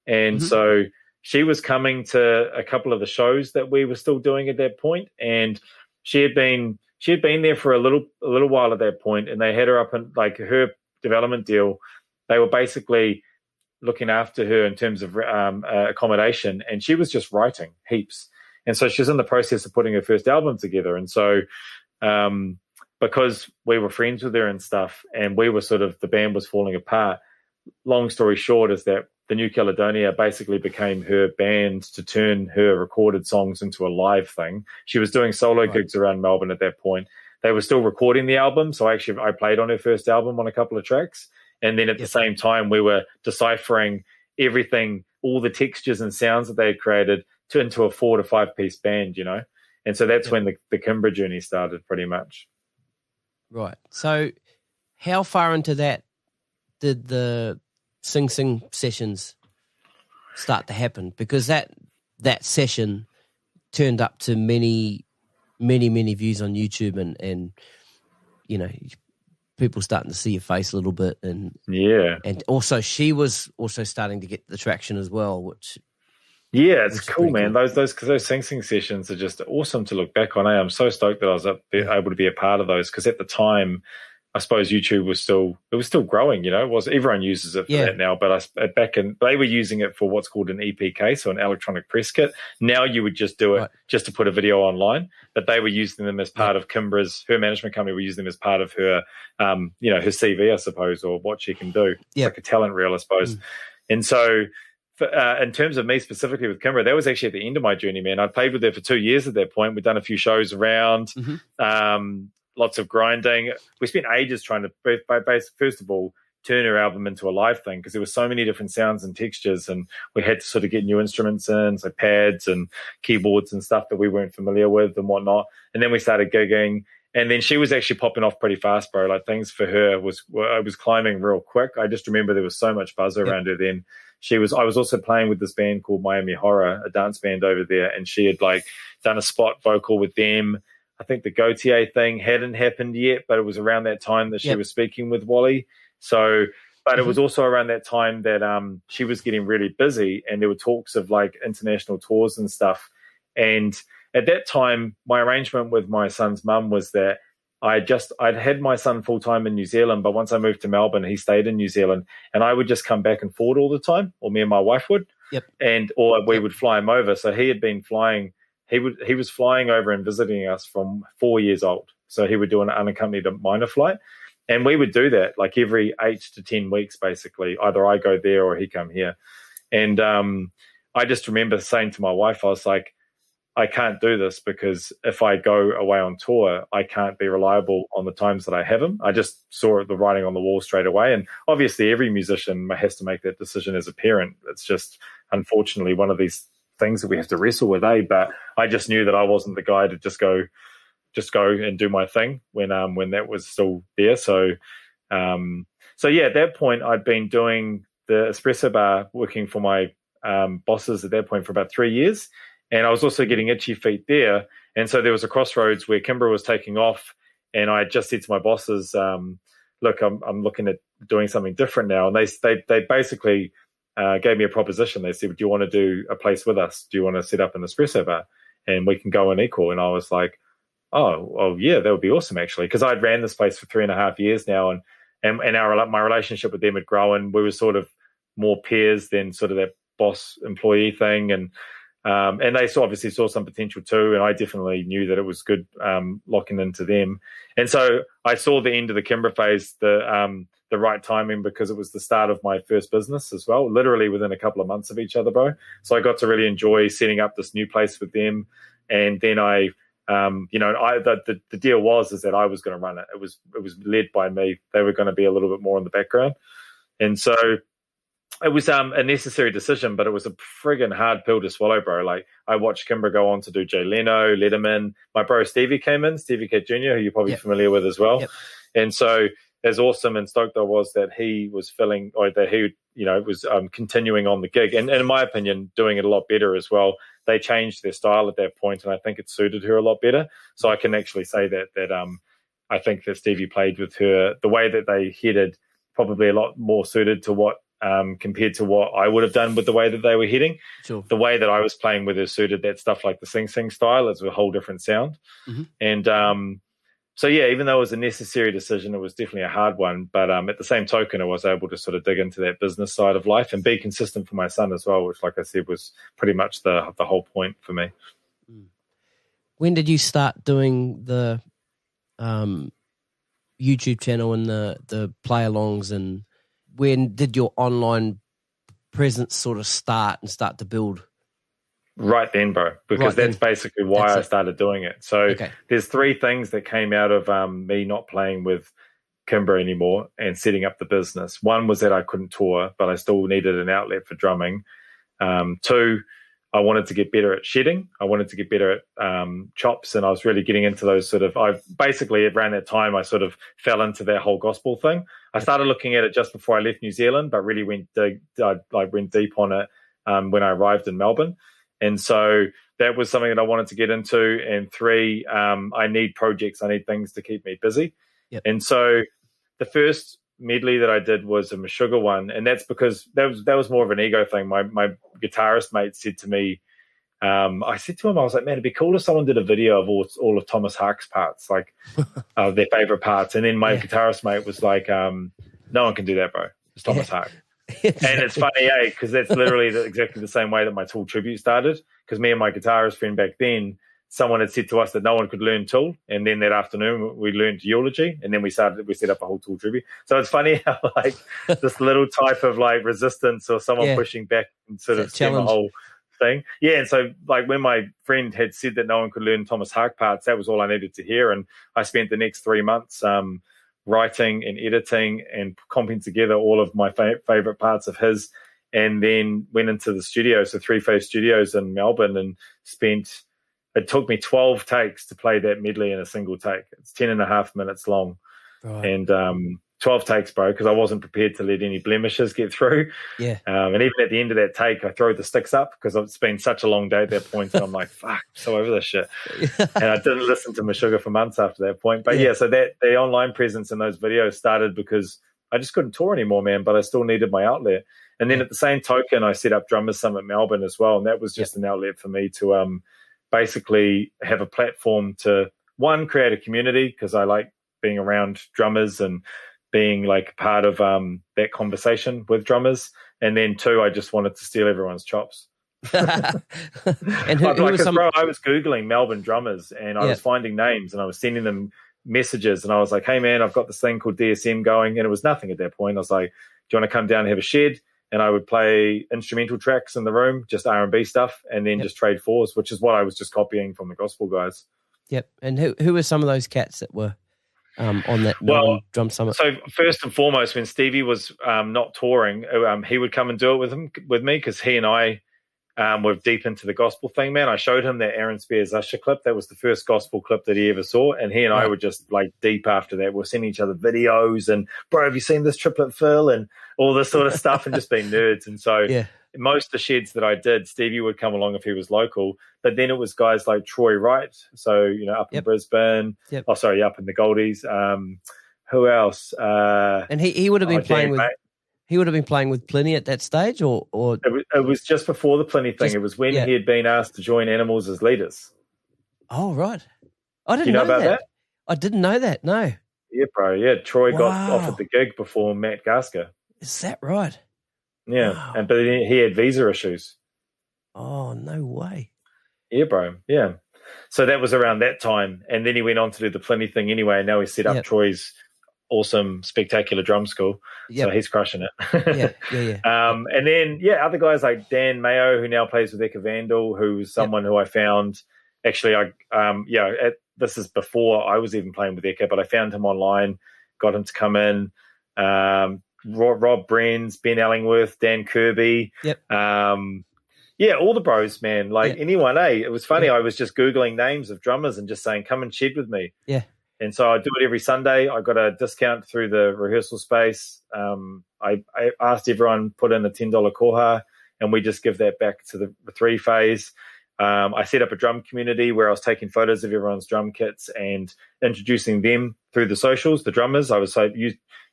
And so she was coming to a couple of the shows that we were still doing at that point. And she had been there for a little while at that point, and they had her up in like her development deal. They were basically looking after her in terms of accommodation, and she was just writing heaps. And so she was in the process of putting her first album together. And so because we were friends with her and stuff, and we were the band was falling apart, long story short is that the New Caledonia basically became her band to turn her recorded songs into a live thing. She was doing solo gigs around Melbourne at that point. They were still recording the album, so I played on her first album on a couple of tracks. And then at the same time, we were deciphering everything, all the textures and sounds that they had created into a 4 to 5 piece band, And so that's when the Kimbra journey started pretty much. Right. So how far into that did the Sing sessions start to happen? Because that session turned up to many views on YouTube and people starting to see your face a little bit, and also she was also starting to get the traction as well, which it's cool, man. Cool. Those sing sessions are just awesome to look back on. I'm so stoked that I was able to be a part of those, because at the time, I suppose YouTube was still growing, everyone uses it for that now, but they were using it for what's called an EPK, so an electronic press kit. Now you would just do it just to put a video online, but they were using them as part of Kimbra's, her management company were using them as part of her, her CV, I suppose, or what she can do. It's like a talent reel, I suppose. And so in terms of me specifically with Kimbra, that was actually at the end of my journey, man. I'd played with her for 2 years at that point. We'd done a few shows around, lots of grinding. We spent ages trying to, first of all, turn her album into a live thing because there were so many different sounds and textures, and we had to sort of get new instruments in, so pads and keyboards and stuff that we weren't familiar with and whatnot. And then we started gigging, and then she was actually popping off pretty fast, bro. Like things for her I was climbing real quick. I just remember there was so much buzz around her then. I was also playing with this band called Miami Horror, a dance band over there, and she had like done a spot vocal with them. I think the Gautier thing hadn't happened yet, but it was around that time that she was speaking with Wally. So, but it was also around that time that she was getting really busy, and there were talks of like international tours and stuff. And at that time, my arrangement with my son's mum was that I'd had my son full time in New Zealand, but once I moved to Melbourne, he stayed in New Zealand, and I would just come back and forth all the time, or me and my wife would, or we would fly him over. So he had been flying. He was flying over and visiting us from 4 years old. So he would do an unaccompanied minor flight, and we would do that like every 8 to 10 weeks, basically. Either I go there or he come here, and I just remember saying to my wife, I was like, I can't do this because if I go away on tour, I can't be reliable on the times that I have him. I just saw the writing on the wall straight away. And obviously every musician has to make that decision as a parent. It's just, unfortunately, one of these things that we have to wrestle with, But I just knew that I wasn't the guy to just go and do my thing when that was still there. So at that point, I'd been doing the espresso bar, working for my bosses at that point for about 3 years. And I was also getting itchy feet there. And so there was a crossroads where Kimbra was taking off. And I just said to my bosses, look, I'm looking at doing something different now. And they basically gave me a proposition. They said, do you want to do a place with us? Do you want to set up an espresso bar? And we can go and equal. And I was like, oh yeah, that would be awesome, actually. Because I'd ran this place for 3.5 years now. And my relationship with them had grown. We were sort of more peers than sort of that boss-employee thing. And they obviously saw some potential too, and I definitely knew that it was good locking into them. And so I saw the end of the Kimbra phase, the right timing, because it was the start of my first business as well, literally within a couple of months of each other, bro. So I got to really enjoy setting up this new place with them. And then the deal was that I was going to run it. It was led by me. They were going to be a little bit more in the background. And so it was a necessary decision, but it was a friggin' hard pill to swallow, bro. Like, I watched Kimbra go on to do Jay Leno, Letterman. My bro Stevie came in, Stevie Cat Jr., who you're probably familiar with as well. Yep. And so as awesome and stoked I was that he was filling, or that he, was continuing on the gig. And in my opinion, doing it a lot better as well. They changed their style at that point, and I think it suited her a lot better. So I can actually say that I think that Stevie played with her, the way that they headed, probably a lot more suited to what, compared to what I would have done with the way that they were hitting. Sure. The way that I was playing with her suited that stuff like the sing-sing style. It's a whole different sound. Mm-hmm. And so, yeah, even though it was a necessary decision, it was definitely a hard one. But at the same token, I was able to sort of dig into that business side of life and be consistent for my son as well, which, like I said, was pretty much the whole point for me. When did you start doing the YouTube channel and the play-alongs, and when did your online presence sort of start to build? Right then, bro, because that's basically why I started doing it. So there's 3 things that came out of me not playing with Kimbra anymore and setting up the business. One was that I couldn't tour, but I still needed an outlet for drumming. 2, I wanted to get better at shedding. I wanted to get better at chops, and I was really getting into those sort of, around that time, I sort of fell into that whole gospel thing. I started looking at it just before I left New Zealand, but really went deep on it when I arrived in Melbourne. And so that was something that I wanted to get into. And 3, I need projects. I need things to keep me busy. Yep. And so the first medley that I did was a Meshuggah one, and that's because that was more of an ego thing. My guitarist mate said to me, I said to him, I was like, man, it'd be cool if someone did a video of all of Thomas Hark's parts, like their favorite parts. And then my guitarist mate was like, no one can do that, bro. It's Thomas Hark. Exactly. And it's funny, because that's literally exactly the same way that my Tool tribute started. Because me and my guitarist friend back then, someone had said to us that no one could learn Tool, and then that afternoon we learned Eulogy, and then we set up a whole Tool tribute. So it's funny how like this little type of like resistance or someone pushing back and sort of stem a whole thing. Yeah, and so like when my friend had said that no one could learn Thomas Hark parts, that was all I needed to hear, and I spent the next 3 months writing and editing and comping together all of my favorite parts of his, and then went into the studio, so Three Phase Studios in Melbourne, and it took me 12 takes to play that medley in a single take. It's 10.5 minutes long. Right. And 12 takes, bro, because I wasn't prepared to let any blemishes get through. Yeah. And even at the end of that take, I throw the sticks up because it's been such a long day at that point. And I'm like, fuck, I'm so over this shit. And I didn't listen to Meshuggah for months after that point. But so that the online presence in those videos started because I just couldn't tour anymore, man, but I still needed my outlet. And then at the same token, I set up Drummers Summit Melbourne as well. And that was just an outlet for me to basically have a platform to, one, create a community, because I like being around drummers and being like part of that conversation with drummers. And then two, I just wanted to steal everyone's chops. And who was bro, I was Googling Melbourne drummers and I was finding names and I was sending them messages and I was like, hey man, I've got this thing called DSM going, and it was nothing at that point. I was like, do you want to come down and have a shed? And I would play instrumental tracks in the room, just R&B stuff, and then just trade fours, which is what I was just copying from the gospel guys. Yep. And who were some of those cats that were on that Melbourne Drum Summit? So first and foremost, when Stevie was not touring, he would come and do it with me because he and I were deep into the gospel thing, man. I showed him that Aaron Spears Usher clip. That was the first gospel clip that he ever saw, and he and I were just like deep after that. We're sending each other videos and, bro, have you seen this triplet fill and all this sort of stuff, and just being nerds. And so most of the sheds that I did, Stevie would come along if he was local, but then it was guys like Troy Wright, so up in Brisbane, up in the Goldies. Who else? And he would have been playing with. He would have been playing with Pliny at that stage, or it was just before the Pliny thing. It was when he had been asked to join Animals as leaders. Oh right, I didn't Do you know about that. I didn't know that. No. Yeah, bro. Yeah, Troy got offered the gig before Matt Gasker. Is that right? Yeah, but he had visa issues. Oh no way. Yeah, bro. Yeah. So that was around that time, and then he went on to do the Pliny thing anyway. And now he set up Troy's awesome, spectacular drum school. So he's crushing it. And then, other guys like Dan Mayo, who now plays with Ecca Vandal, who's someone who I found, actually, this is before I was even playing with Ecca, but I found him online, got him to come in. Rob Brenz, Ben Ellingworth, Dan Kirby. All the bros, man. Like anyone, It was funny. I was just Googling names of drummers and just saying, come and shed with me. Yeah. And so I do it every Sunday. I got a discount through the rehearsal space. I asked everyone put in a $10 koha, and we just give that back to the Three Phase. I set up a drum community where I was taking photos of everyone's drum kits and introducing them through the socials, the drummers. I was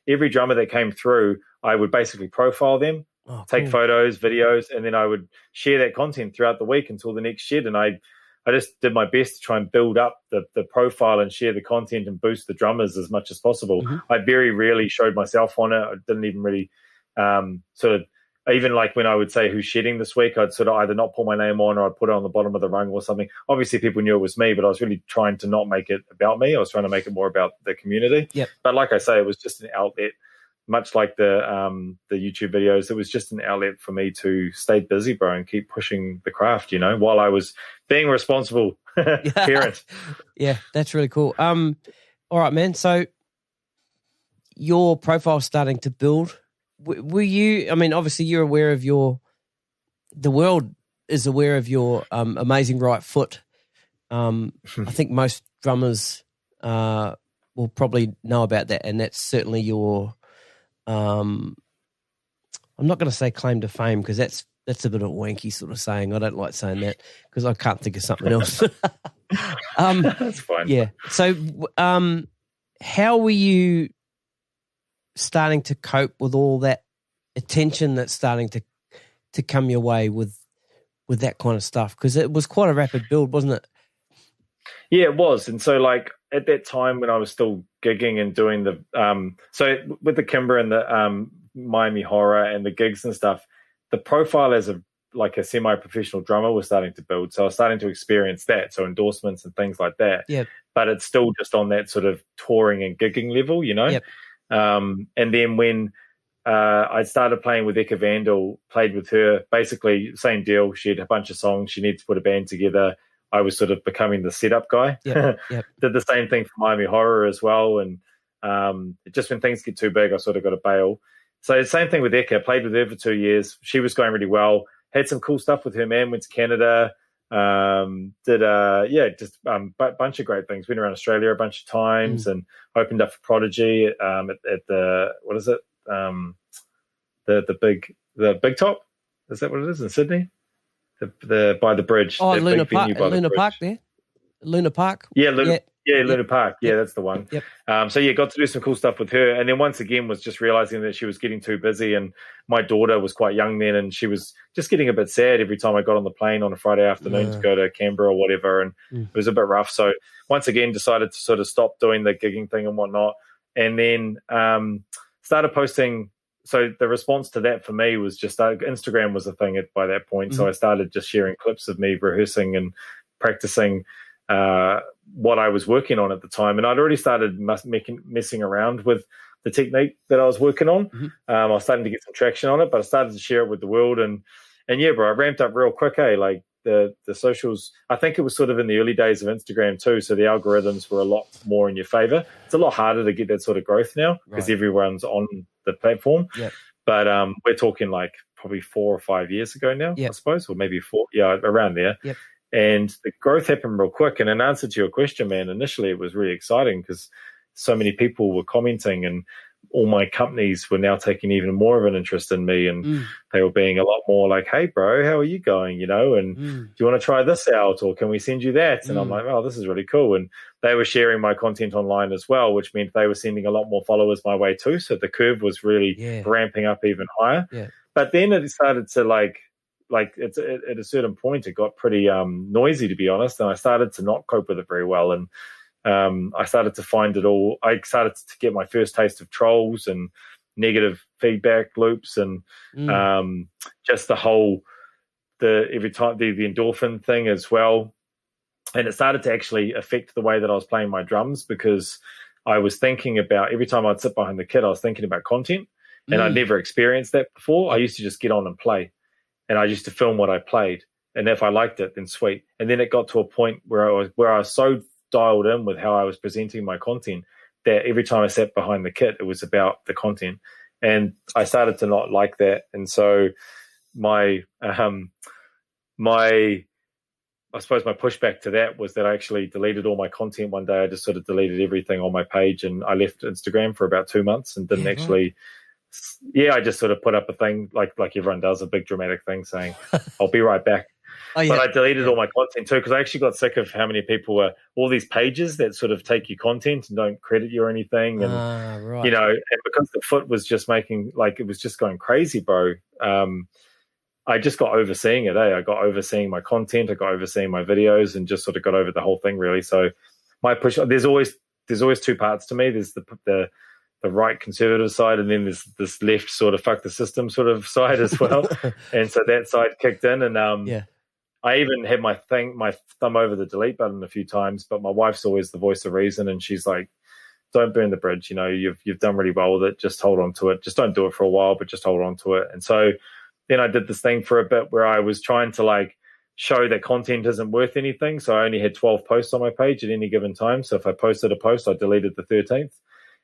every drummer that came through, I would basically profile them, take photos, videos, and then I would share that content throughout the week until the next shed. And I just did my best to try and build up the profile and share the content and boost the drummers as much as possible. I very rarely showed myself on it. I didn't even really even like when I would say who's shedding this week, I'd sort of either not put my name on or I'd put it on the bottom of the rung or something. Obviously, people knew it was me, but I was really trying to not make it about me. I was trying to make it more about the community. But like I say, it was just an outlet, much like the YouTube videos. It was just an outlet for me to stay busy, bro, and keep pushing the craft, while I was being a responsible parent. Yeah, that's really cool. All right, man. So your profile's starting to build. Were you, obviously you're aware of the world is aware of your amazing right foot. I think most drummers will probably know about that, and that's certainly your, I'm not going to say claim to fame because that's a bit of a wanky sort of saying. I don't like saying that because I can't think of something else. That's fine. Yeah. So how were you starting to cope with all that attention that's starting to come your way with that kind of stuff? Because it was quite a rapid build, wasn't it? Yeah, it was. And so like at that time when I was still gigging and doing the so with the Kimbra and the Miami Horror and the gigs and stuff, the profile as a semi-professional drummer was starting to build. So I was starting to experience that, so endorsements and things like that. Yeah. But it's still just on that sort of touring and gigging level, Yep. And then when I started playing with Ecca Vandal, played with her, basically same deal. She had a bunch of songs. She needed to put a band together. I was sort of becoming the setup guy. Yep. Did the same thing for Miami Horror as well. And Just when things get too big, I sort of got to bail. So the same thing with Ecca. Played with her for 2 years. She was going really well. Had some cool stuff with her, man. Went to Canada. Did bunch of great things. Went around Australia a bunch of times and opened up for Prodigy at the, what is it? The big top. Is that what it is in Sydney? The by the bridge. Oh, Luna Park. Luna Park there. Luna Park. Yeah, Luna Park. Yeah, that's the one. Yep. So got to do some cool stuff with her. And then once again was just realizing that she was getting too busy. And my daughter was quite young then, and she was just getting a bit sad every time I got on the plane on a Friday afternoon to go to Canberra or whatever. And it was a bit rough. So once again decided to sort of stop doing the gigging thing and whatnot. And then started posting. So the response to that for me was just Instagram was a thing by that point. So I started just sharing clips of me rehearsing and practicing what I was working on at the time. And I'd already started messing around with the technique that I was working on. I was starting to get some traction on it, but I started to share it with the world. And yeah, bro, I ramped up real quick, like the socials. I think it was sort of in the early days of Instagram too, so the algorithms were a lot more in your favor. It's a lot harder to get that sort of growth now because everyone's on the platform. But we're talking like probably 4 or 5 years ago now, I suppose, or maybe 4, around there. And the growth happened real quick. And in answer to your question, man, initially it was really exciting because so many people were commenting, and all my companies were now taking even more of an interest in me, and they were being a lot more like, hey, bro, how are you going? And do you want to try this out, or can we send you that? And I'm like, oh, this is really cool. And they were sharing my content online as well, which meant they were sending a lot more followers my way too. So the curve was really ramping up even higher. But then it started to like it's at a certain point, it got pretty noisy, to be honest. And I started to not cope with it very well. And I started to find it all. I started to get my first taste of trolls and negative feedback loops, and just every time the endorphin thing as well. And it started to actually affect the way that I was playing my drums, because I was thinking about, every time I'd sit behind the kit, I was thinking about content, and I'd never experienced that before. I used to just get on and play, and I used to film what I played, and if I liked it, then sweet. And then it got to a point where I was so dialed in with how I was presenting my content that every time I sat behind the kit, it was about the content, and I started to not like that. And so my I suppose my pushback to that was that I actually deleted all my content one day. I just sort of deleted everything on my page, and I left Instagram for about 2 months and didn't I just sort of put up a thing like everyone does, a big dramatic thing saying, I'll be right back. But I deleted all my content too, because I actually got sick of how many people were, all these pages that sort of take your content and don't credit you or anything. And, and because the foot was just making, it was just going crazy, bro. I just got overseeing it. I got overseeing my content. I got overseeing my videos, and just sort of got over the whole thing, really. So my push, there's always 2 parts to me. There's the right conservative side, and then there's this left sort of fuck the system sort of side as well. And so that side kicked in, and I even had my thumb over the delete button a few times, but my wife's always the voice of reason, and she's like, don't burn the bridge. You've done really well with it. Just hold on to it. Just don't do it for a while, but just hold on to it. And so then I did this thing for a bit where I was trying to show that content isn't worth anything. So I only had 12 posts on my page at any given time. So if I posted a post, I deleted the 13th.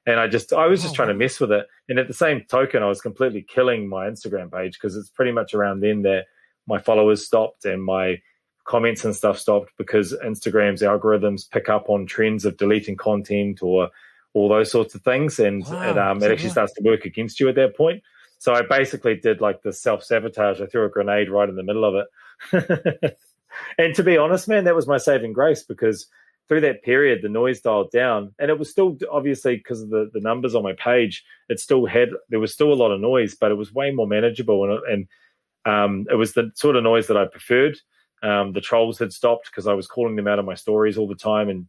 And I was just trying to mess with it. And at the same token, I was completely killing my Instagram page, because it's pretty much around then that my followers stopped and my comments and stuff stopped, because Instagram's algorithms pick up on trends of deleting content or all those sorts of things. And it actually starts to work against you at that point. So I basically did this self-sabotage. I threw a grenade right in the middle of it. And to be honest, man, that was my saving grace, because through that period, the noise dialed down, and it was still, obviously, because of the numbers on my page, there was still a lot of noise, but it was way more manageable. And it was the sort of noise that I preferred. The trolls had stopped, because I was calling them out on my stories all the time, and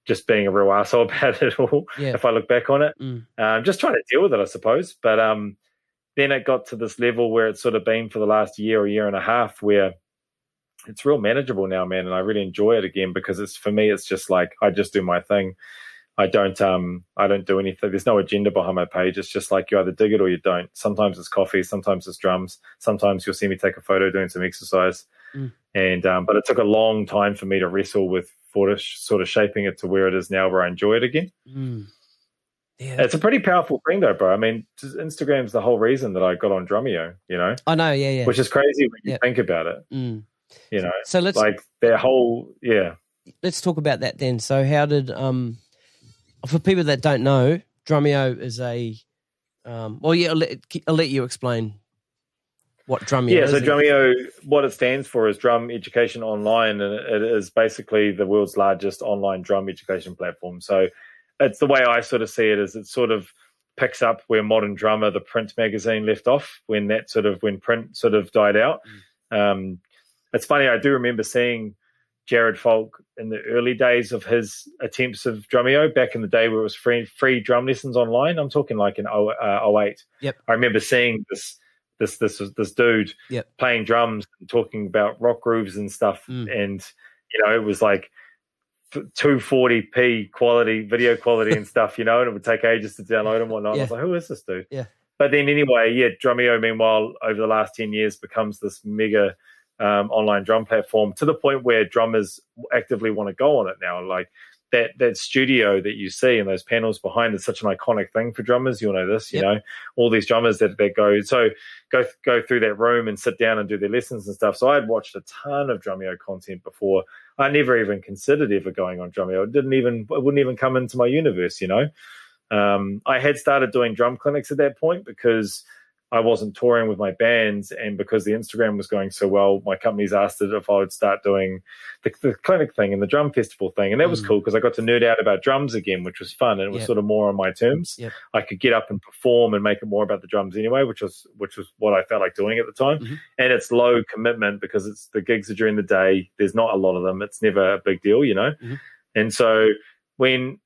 just being a real asshole about it all, if I look back on it. Just trying to deal with it, I suppose. But then it got to this level where it's sort of been for the last year or year and a half, where it's real manageable now, man, and I really enjoy it again, because for me, it's just I just do my thing. I don't do anything. There's no agenda behind my page. It's just you either dig it or you don't. Sometimes it's coffee, sometimes it's drums, sometimes you'll see me take a photo doing some exercise. And but it took a long time for me to wrestle with sort of shaping it to where it is now, where I enjoy it again. It's a pretty powerful thing, though, bro. I mean, Instagram's the whole reason that I got on Drumeo, you know? I know, yeah. Which is crazy when you think about it. Mm. You know, so let's like their whole, Let's talk about that then. So how did, for people that don't know, Drumeo is a, I'll let you explain what Drumeo is. Yeah, so Drumeo, what it stands for is Drum Education Online, and it is basically the world's largest online drum education platform. So it's the way I sort of see it is it sort of picks up where Modern Drummer, the print magazine, left off when print sort of died out. It's funny, I do remember seeing Jared Falk in the early days of his attempts of Drumeo back in the day where it was free drum lessons online. I'm talking like in 08. Yep. I remember seeing this dude playing drums and talking about rock grooves and stuff. And, you know, it was like 240p quality, video quality and stuff, you know, and it would take ages to download and whatnot. I was like, who is this dude? Yeah. But then anyway, Drumeo, meanwhile, over the last 10 years becomes this mega online drum platform to the point where drummers actively want to go on it now. Like that studio that you see and those panels behind is such an iconic thing for drummers. You'll know this, you know, all these drummers that go through that room and sit down and do their lessons and stuff. So I had watched a ton of Drumeo content before. I never even considered ever going on Drumeo. It wouldn't even come into my universe, you know. I had started doing drum clinics at that point because I wasn't touring with my bands, and because the Instagram was going so well, my companies asked it if I would start doing the clinic thing and the drum festival thing. And that was cool because I got to nerd out about drums again, which was fun. And it was sort of more on my terms. Yep. I could get up and perform and make it more about the drums anyway, which was what I felt like doing at the time. Mm-hmm. And it's low commitment because the gigs are during the day. There's not a lot of them. It's never a big deal, you know? Mm-hmm. And so when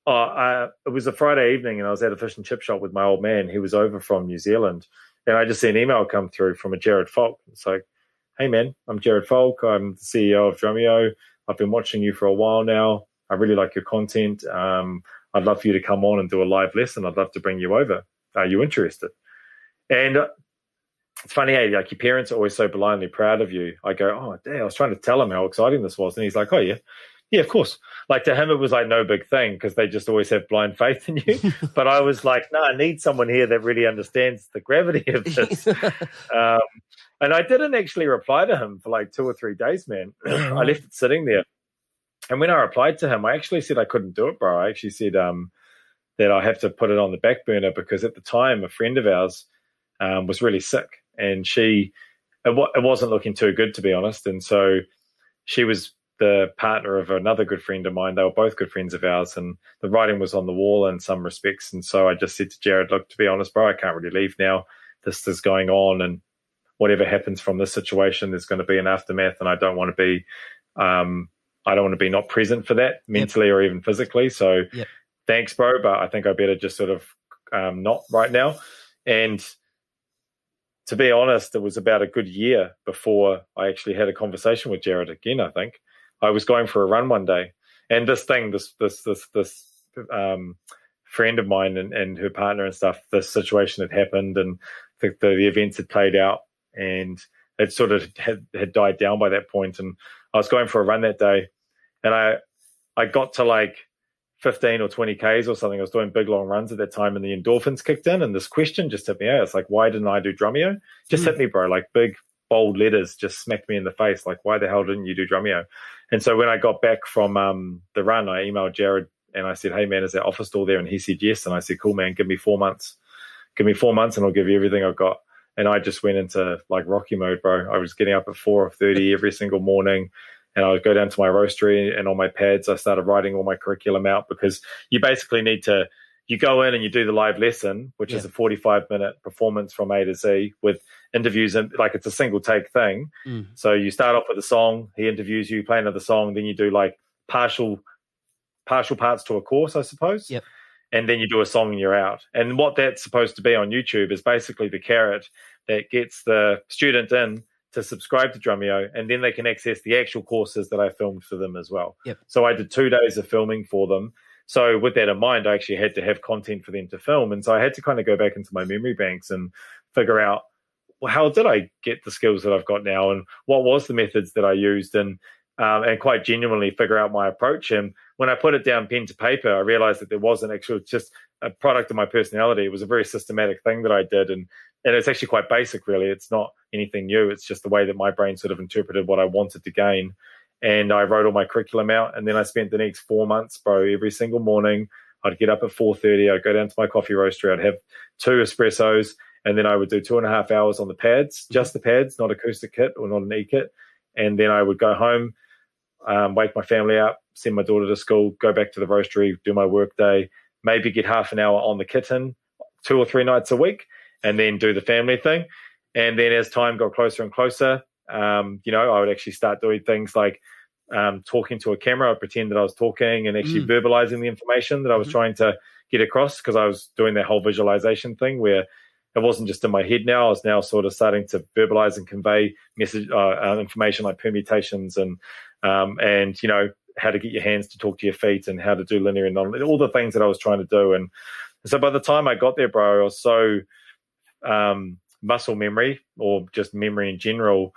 it was a Friday evening and I was at a fish and chip shop with my old man. He was over from New Zealand, and I just see an email come through from a Jared Falk. It's like, hey man, I'm Jared Falk. I'm the CEO of Drumeo. I've been watching you for a while now. I really like your content. I'd love for you to come on and do a live lesson. I'd love to bring you over. Are you interested? And it's funny, hey, like your parents are always so blindly proud of you. I go, oh, damn, I was trying to tell him how exciting this was. And he's like, oh, yeah. Yeah, of course. Like to him, it was like no big thing because they just always have blind faith in you. But I was like, no, I need someone here that really understands the gravity of this. And I didn't actually reply to him for like 2 or 3 days, man. I left it sitting there. And when I replied to him, I actually said I couldn't do it, bro. I actually said that I have to put it on the back burner because at the time, a friend of ours was really sick. And it wasn't looking too good, to be honest. And so she was the partner of another good friend of mine. They were both good friends of ours, and the writing was on the wall in some respects. And so I just said to Jared, look, to be honest, bro, I can't really leave now. This is going on, and whatever happens from this situation, there's going to be an aftermath, and I don't want to be not present for that mentally or even physically. So thanks, bro, but I think I better just sort of not right now. And to be honest, it was about a good year before I actually had a conversation with Jared again, I think. I was going for a run one day, and this friend of mine and her partner and stuff, this situation had happened, and the events had played out, and it sort of had died down by that point. And I was going for a run that day, and I got to like 15 or 20 Ks or something. I was doing big long runs at that time, and the endorphins kicked in, and this question just hit me out. It's like, why didn't I do Drumeo? Just hit me, bro, like big bold letters just smacked me in the face. Like, why the hell didn't you do Drumeo? And so when I got back from the run, I emailed Jared and I said, hey man, is that offer still there? And he said yes. And I said, cool man, give me 4 months. Give me 4 months and I'll give you everything I've got. And I just went into like Rocky mode, bro. I was getting up at 4:30 every single morning, and I would go down to my roastery, and on my pads I started writing all my curriculum out, because you basically need to, you go in and you do the live lesson, which is a 45-minute performance from A to Z with interviews, and like it's a single take thing. So you start off with a song, he interviews you, play another song, then you do like partial parts to a course, I suppose. Yep. And then you do a song and you're out. And what that's supposed to be on YouTube is basically the carrot that gets the student in to subscribe to Drumeo, and then they can access the actual courses that I filmed for them as well. Yep. So I did 2 days of filming for them. So with that in mind, I actually had to have content for them to film. And so I had to kind of go back into my memory banks and figure out, well, how did I get the skills that I've got now, and what was the methods that I used, and quite genuinely figure out my approach. And when I put it down pen to paper, I realized that there wasn't actually just a product of my personality. It was a very systematic thing that I did. And it's actually quite basic, really. It's not anything new. It's just the way that my brain sort of interpreted what I wanted to gain. And I wrote all my curriculum out. And then I spent the next 4 months, bro, every single morning. I'd get up at 4:30. I'd go down to my coffee roastery. I'd have 2 espressos. And then I would do 2.5 hours on the pads, just the pads, not acoustic kit or not an E-kit. And then I would go home, wake my family up, send my daughter to school, go back to the roastery, do my work day, maybe get half an hour on the kitten 2 or 3 nights a week, and then do the family thing. And then as time got closer and closer, I would actually start doing things like talking to a camera. I'd pretend that I was talking and actually verbalizing the information that I was trying to get across, because I was doing that whole visualization thing where it wasn't just in my head now. I was now sort of starting to verbalize and convey message information like permutations and how to get your hands to talk to your feet and how to do linear and non-linear, all the things that I was trying to do. And so by the time I got there, bro, I was so muscle memory, or just memory in general,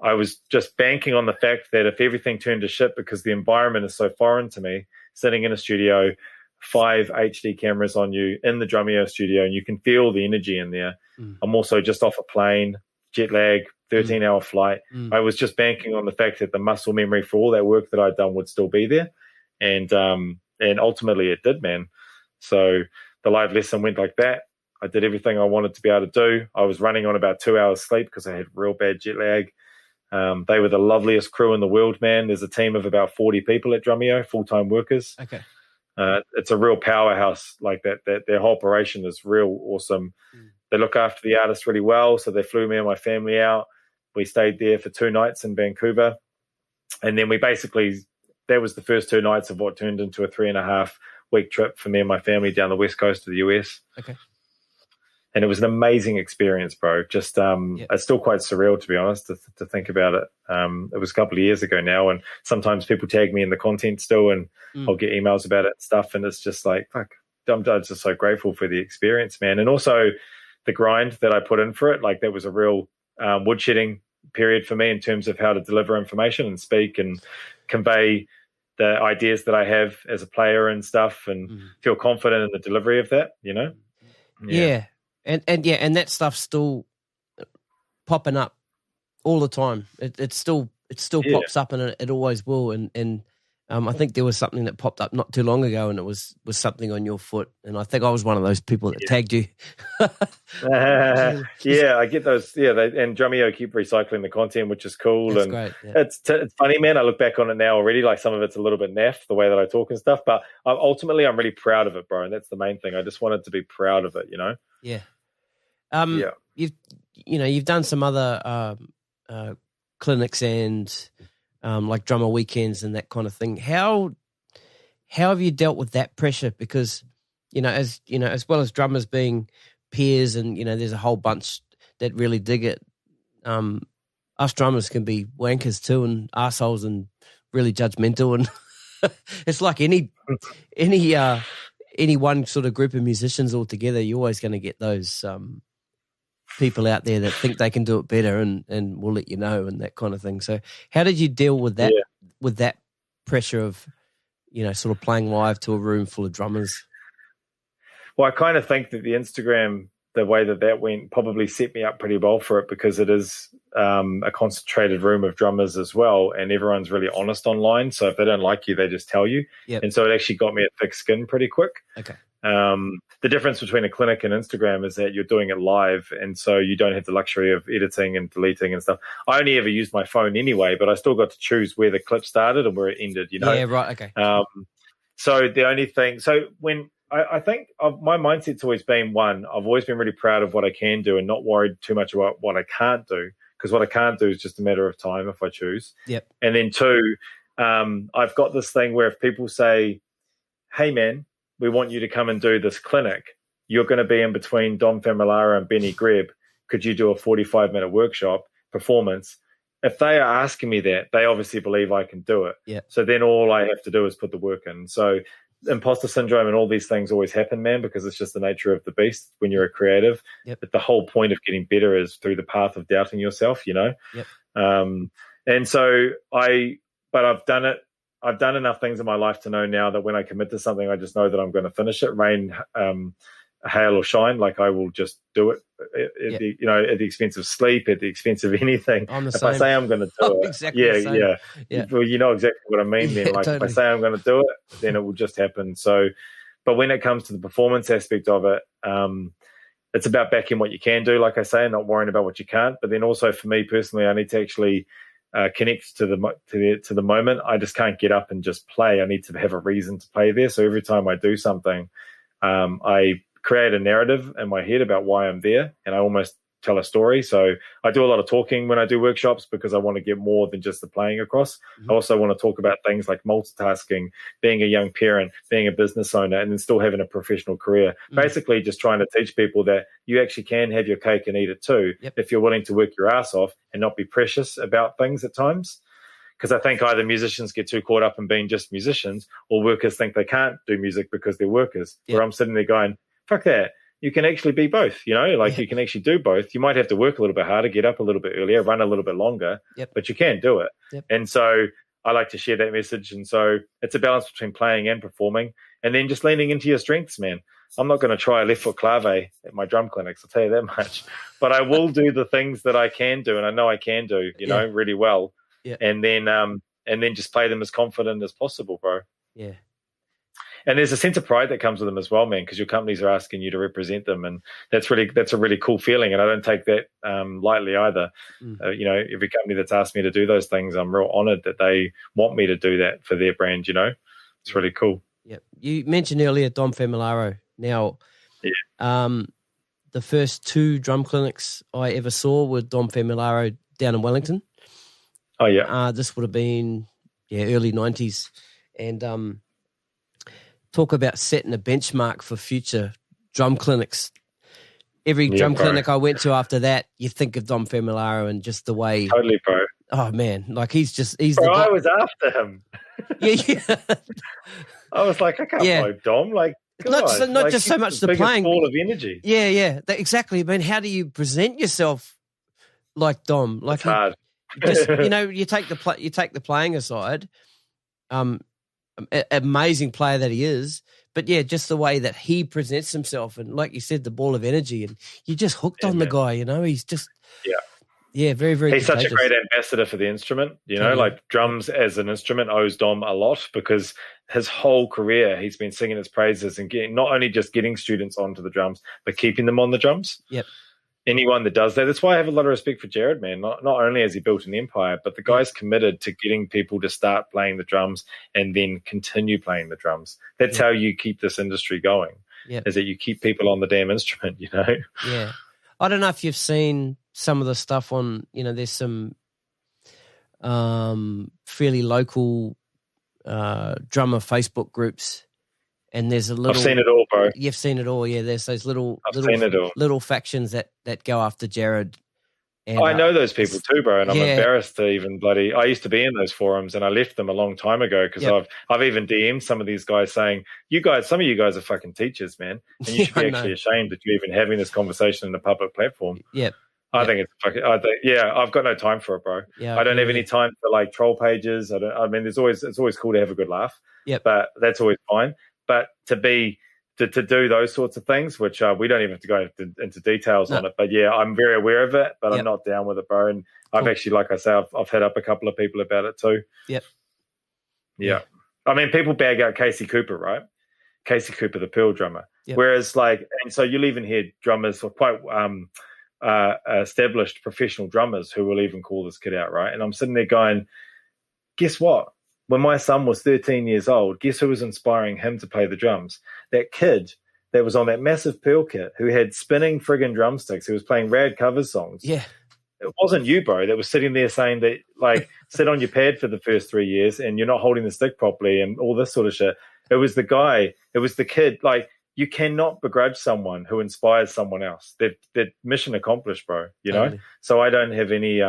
I was just banking on the fact that if everything turned to shit because the environment is so foreign to me, sitting in a studio, 5 HD cameras on you in the Drumeo studio, and you can feel the energy in there. I'm also just off a plane, jet lag, 13-hour flight. I was just banking on the fact that the muscle memory for all that work that I'd done would still be there. And ultimately it did, man. So the live lesson went like that. I did everything I wanted to be able to do. I was running on about 2 hours sleep because I had real bad jet lag. They were the loveliest crew in the world, man. There's a team of about 40 people at Drumeo, full-time workers. Okay. It's a real powerhouse like that. Their whole operation is real awesome. They look after the artists really well. So they flew me and my family out. We stayed there for 2 nights in Vancouver. And then that was the first 2 nights of what turned into a 3.5-week trip for me and my family down the west coast of the US. Okay. And it was an amazing experience, bro. Just it's still quite surreal, to be honest, to think about it. It was a couple of years ago now, and sometimes people tag me in the content still, and I'll get emails about it and stuff, and it's just like, fuck, I'm just so grateful for the experience, man. And also the grind that I put in for it, like that was a real woodshedding period for me in terms of how to deliver information and speak and convey the ideas that I have as a player and stuff, and feel confident in the delivery of that, you know? Yeah. And that stuff's still popping up all the time. It still pops up, and it always will. And I think there was something that popped up not too long ago, and it was something on your foot. And I think I was one of those people that tagged you. I get those. Yeah, and Drumeo keep recycling the content, which is cool. That's and great. Yeah. It's funny, man. I look back on it now already. Like some of it's a little bit naff, the way that I talk and stuff. But ultimately, I'm really proud of it, bro. And that's the main thing. I just wanted to be proud of it, you know. Yeah. You've done some other clinics and like drummer weekends and that kind of thing. How have you dealt with that pressure? Because as well as drummers being peers, and there's a whole bunch that really dig it. Us drummers can be wankers too, and arseholes, and really judgmental, and it's like any one sort of group of musicians all together, you're always going to get those people out there that think they can do it better and will let you know and that kind of thing. So how did you deal with that, with that pressure of, sort of playing live to a room full of drummers? Well, I kind of think that the Instagram, the way that went, probably set me up pretty well for it, because it is a concentrated room of drummers as well, and everyone's really honest online. So if they don't like you, they just tell you. Yep. And so it actually got me a thick skin pretty quick. Okay. The difference between a clinic and Instagram is that you're doing it live, and so you don't have the luxury of editing and deleting and stuff. I only ever used my phone anyway, but I still got to choose where the clip started and where it ended, Yeah, right, okay. So the only thing, when I think my mindset's always been, one, I've always been really proud of what I can do and not worried too much about what I can't do, because what I can't do is just a matter of time if I choose. Yep. And then 2, I've got this thing where if people say, hey, man, we want you to come and do this clinic, you're going to be in between Dom Familara and Benny Greb. Could you do a 45-minute workshop performance? If they are asking me that, they obviously believe I can do it. Yeah. So then all I have to do is put the work in. So imposter syndrome and all these things always happen, man, because it's just the nature of the beast when you're a creative. Yep. But the whole point of getting better is through the path of doubting yourself, Yep. And so I've done it I've done enough things in my life to know now that when I commit to something, I just know that I'm going to finish it, rain, hail or shine. Like I will just do it, at the expense of sleep, at the expense of anything. If I say I'm going to do it, exactly well, you know exactly what I mean. Then, like totally. if I say I'm going to do it, then it will just happen. So, but when it comes to the performance aspect of it, it's about backing what you can do, like I say, and not worrying about what you can't. But then also for me personally, I need to actually connect to the moment. I just can't get up and just play. I need to have a reason to play there. So every time I do something, I create a narrative in my head about why I'm there, and I almost tell a story. So I do a lot of talking when I do workshops because I want to get more than just the playing across. I also want to talk about things like multitasking, being a young parent, being a business owner, and then still having a professional career. Basically just trying to teach people that you actually can have your cake and eat it too, if you're willing to work your ass off and not be precious about things at times. Because I think either musicians get too caught up in being just musicians, or workers think they can't do music because they're workers. Where I'm sitting there going, fuck that. You can actually be both, you can actually do both. You might have to work a little bit harder, get up a little bit earlier, run a little bit longer, but you can do it. And so I like to share that message. And so it's a balance between playing and performing, and then just leaning into your strengths, man. I'm not going to try a left foot clave at my drum clinics, I'll tell you that much. But I will do the things that I can do, and I know I can do, really well. And then just play them as confident as possible, bro. Yeah. And there's a sense of pride that comes with them as well, man, because your companies are asking you to represent them, and that's a really cool feeling. And I don't take that lightly either. Every company that's asked me to do those things, I'm real honoured that they want me to do that for their brand. It's really cool. Yeah, you mentioned earlier Dom Familaro. Now, the first 2 drum clinics I ever saw were Dom Familaro down in Wellington. Oh yeah, this would have been early 90s, and talk about setting a benchmark for future drum clinics. Every drum clinic I went to after that, you think of Dom Familaro and just the way. Totally, bro. Oh man, like he's bro, the guy. I was after him. I was like, I can't play Dom. Like, God, not just so much the playing, ball of energy. Yeah, exactly. I mean, how do you present yourself like Dom? Like, it's hard. Just, you take the playing aside. Amazing player that he is, but just the way that he presents himself, and like you said, the ball of energy, and you're just hooked on the guy. He's just very, very. He's such a great ambassador for the instrument. Like drums as an instrument owes Dom a lot, because his whole career he's been singing his praises and not only just getting students onto the drums, but keeping them on the drums. Yep. Anyone that does that. That's why I have a lot of respect for Jared, man. Not only has he built an empire, but the guy's committed to getting people to start playing the drums and then continue playing the drums. That's how you keep this industry going, is that you keep people on the damn instrument, Yeah. I don't know if you've seen some of the stuff on, there's some fairly local drummer Facebook groups. And there's a little. I've seen it all, bro. You've seen it all, yeah. There's those little factions that go after Jared. And, I know those people too, bro, and I'm embarrassed to even I used to be in those forums, and I left them a long time ago because I've even DM'd some of these guys saying, some of you guys are fucking teachers, man, and you should be actually ashamed that you're even having this conversation in a public platform. Yeah. I think it's fucking. I've got no time for it, bro. Yeah, I don't have any time for like troll pages. It's always cool to have a good laugh. Yeah, but that's always fine. But to do those sorts of things, which we don't even have to go into details on it, but I'm very aware of it, but I'm not down with it, bro. And I've actually, like I say, I've hit up a couple of people about it too. Yep. Yeah. I mean, people bag out Casey Cooper, right? Casey Cooper, the Pearl drummer. Yep. Whereas and so you'll even hear drummers or quite established professional drummers who will even call this kid out, right? And I'm sitting there going, guess what? When my son was 13 years old, guess who was inspiring him to play the drums? That kid that was on that massive Pearl kit who had spinning friggin' drumsticks, who was playing rad cover songs. Yeah. It wasn't you, bro, that was sitting there saying that, like, sit on your pad for the first 3 years and you're not holding the stick properly and all this sort of shit. It was the guy, it was the kid. Like, you cannot begrudge someone who inspires someone else. That mission accomplished, bro, Totally. So I don't have any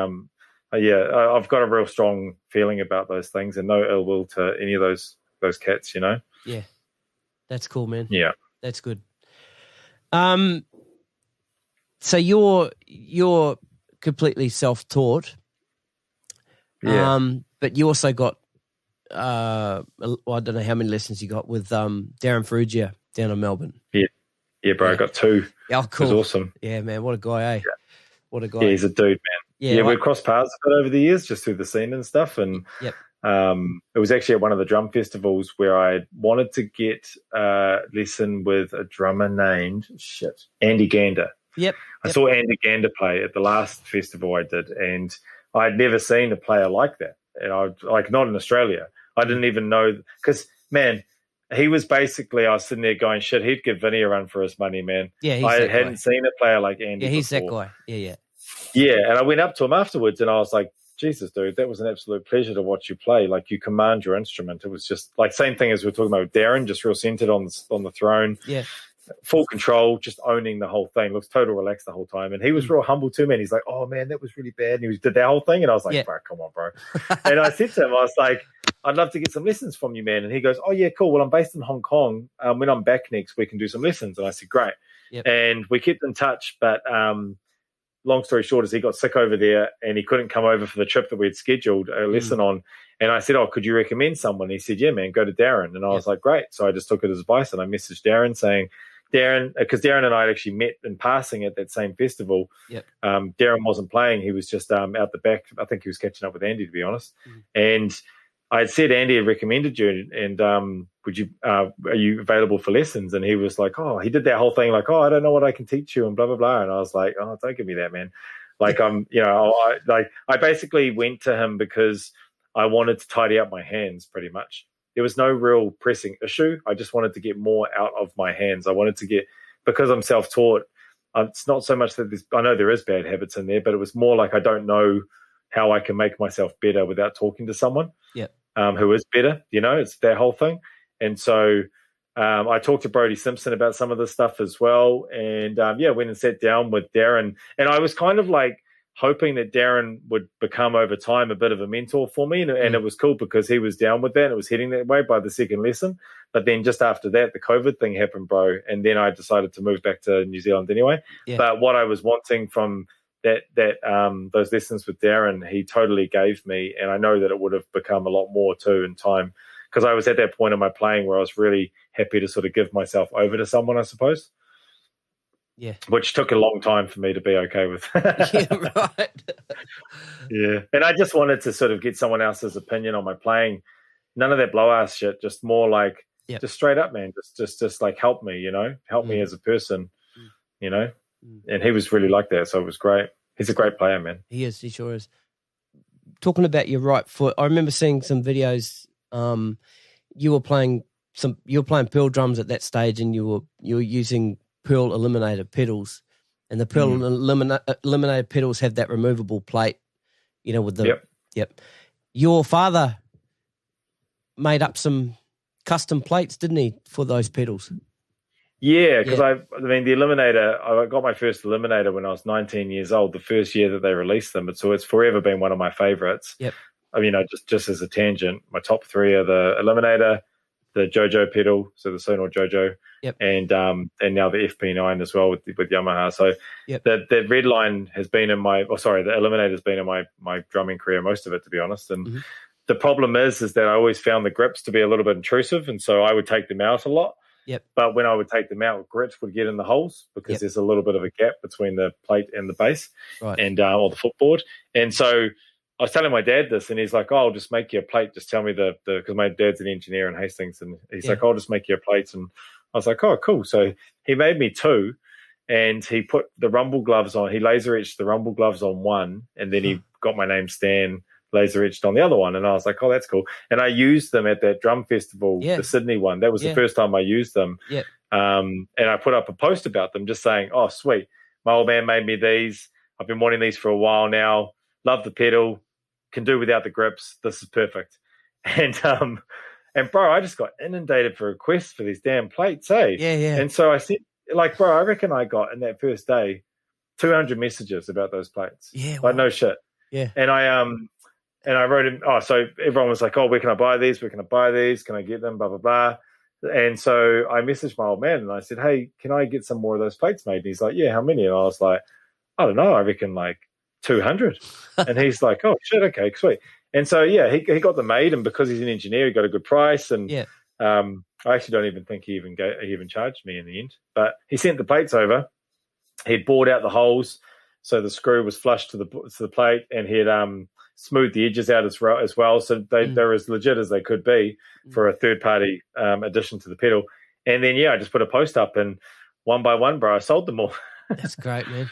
I've got a real strong feeling about those things and no ill will to any of those cats, Yeah, that's cool, man. Yeah, that's good. So you're completely self-taught, but you also got well, I don't know how many lessons you got with Darren Ferrugia down in Melbourne. Yeah, bro, I got 2. Oh, cool. It was awesome. Yeah, man, what a guy, eh? Yeah. What a guy. Yeah, he's a dude, man. Yeah, we've crossed paths a bit over the years, just through the scene and stuff. And it was actually at one of the drum festivals where I wanted to get a lesson with a drummer named Andy Gander. I saw Andy Gander play at the last festival I did, and I'd never seen a player like that. And not in Australia. I didn't even know, because, man, he was basically, I was sitting there going, shit, he'd give Vinny a run for his money, man. Yeah, I hadn't seen a player like Andy he's before. that guy. Yeah. Yeah, and I went up to him afterwards, and I was like, Jesus, dude, that was an absolute pleasure to watch you play. Like, you command your instrument. It was just like same thing as we were talking about with Darren, just real centered on the throne. Yeah. Full control, just owning the whole thing. Looks total relaxed the whole time. And he was real humble too, man. He's like, oh, man, that was really bad. And he did that whole thing. And I was like, bro, come on, bro. And I said to him, I was like, I'd love to get some lessons from you, man. And he goes, oh, yeah, cool. Well, I'm based in Hong Kong. When I'm back next, we can do some lessons. And I said, great. Yep. And we kept in touch. But long story short is he got sick over there and he couldn't come over for the trip that we had scheduled a lesson on. And I said, oh, could you recommend someone? He said, yeah, man, go to Darren. And I was like, great. So I just took his advice and I messaged Darren saying, because Darren and I had actually met in passing at that same festival. Darren wasn't playing. He was just out the back. I think he was catching up with Andy, to be honest. And I had said Andy had recommended you, and would you are you available for lessons? And he was like, oh, he did that whole thing like, oh, I don't know what I can teach you and blah, blah, blah. And I was like, oh, don't give me that, man. Like, I basically went to him because I wanted to tidy up my hands pretty much. There was no real pressing issue. I just wanted to get more out of my hands. I wanted to get, because I'm self-taught, it's not so much that I know there is bad habits in there, but it was more like I don't know how I can make myself better without talking to someone who is better. It's that whole thing. And so I talked to Brody Simpson about some of this stuff as well. And, went and sat down with Darren. And I was kind of like, hoping that Darren would become over time a bit of a mentor for me. And it was cool because he was down with that. And it was heading that way by the second lesson. But then just after that, the COVID thing happened, bro. And then I decided to move back to New Zealand anyway. Yeah. But what I was wanting from those lessons with Darren, he totally gave me. And I know that it would have become a lot more too in time, because I was at that point in my playing where I was really happy to sort of give myself over to someone, I suppose. Yeah, which took a long time for me to be okay with. Yeah, right. Yeah, and I just wanted to sort of get someone else's opinion on my playing. None of that blow ass shit. Just more like, just straight up, man. Just like help me, help me as a person, And he was really like that, so it was great. He's a great player, man. He is. He sure is. Talking about your right foot, I remember seeing some videos. You were playing Pearl drums at that stage, and you were using Pearl Eliminator pedals, and the Pearl Eliminator pedals have that removable plate, with the Your father made up some custom plates, didn't he, for those pedals? Yeah, because the Eliminator, I got my first Eliminator when I was 19 years old, the first year that they released them. So it's forever been one of my favorites. Yep. Just as a tangent, my top 3 are the Eliminator, the JoJo pedal, so the Sonor JoJo, and now the FP9 as well with Yamaha. So the red line has been the Eliminator has been in my drumming career, most of it, to be honest. And the problem is that I always found the grips to be a little bit intrusive, and so I would take them out a lot. But when I would take them out, grips would get in the holes because there's a little bit of a gap between the plate and the base, and or the footboard. And so I was telling my dad this, and he's like, oh, I'll just make you a plate. Just tell me because my dad's an engineer in Hastings, and he's like, I'll just make you a plate. And I was like, oh, cool. So he made me 2, and he put the rumble gloves on. He laser etched the rumble gloves on one, and then he got my name Stan laser etched on the other one. And I was like, oh, that's cool. And I used them at that drum festival, the Sydney one. That was the first time I used them. And I put up a post about them just saying, oh, sweet. My old man made me these. I've been wanting these for a while now. Love the pedal. Can do without the grips. This is perfect. And bro, I just got inundated for requests for these damn plates, eh? Yeah. And so I said, like, bro, I reckon I got in that first day 200 messages about those plates. Yeah. Like, no shit. Yeah. And I wrote him, so everyone was like, oh, where can I buy these? Where can I buy these? Can I get them? Blah, blah, blah. And so I messaged my old man and I said, hey, can I get some more of those plates made? And he's like, yeah, how many? And I was like, I don't know. I reckon like 200. And he's like, oh, shit, okay, sweet. And so, yeah, he got them made, and because he's an engineer, he got a good price. And I actually don't even think he even charged me in the end. But he sent the plates over. He'd bored out the holes, so the screw was flush to the plate, and he'd smoothed the edges out as well. So they're as legit as they could be for a third-party addition to the pedal. And then, I just put a post up, and one by one, bro, I sold them all. That's great, man.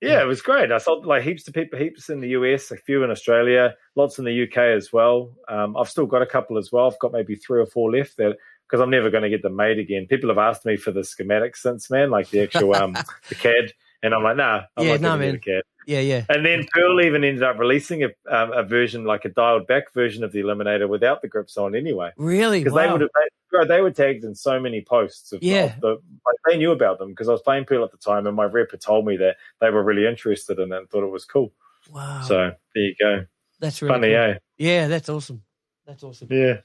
Yeah, it was great. I sold like heaps to people, heaps in the US, a few in Australia, lots in the UK as well. I've still got a couple as well. I've got maybe 3 or 4 left because I'm never going to get them made again. People have asked me for the schematic since, man, like the actual the CAD, and I'm like, nah, I'm not going to get a CAD. Yeah. And then Pearl even ended up releasing a version, like a dialed back version of the Eliminator without the grips on anyway. Really? Because they were tagged in so many posts. They knew about them because I was playing Pearl at the time, and my rep had told me that they were really interested in it and thought it was cool. Wow. So there you go. That's really funny, cool. eh? Yeah, that's awesome. Yeah.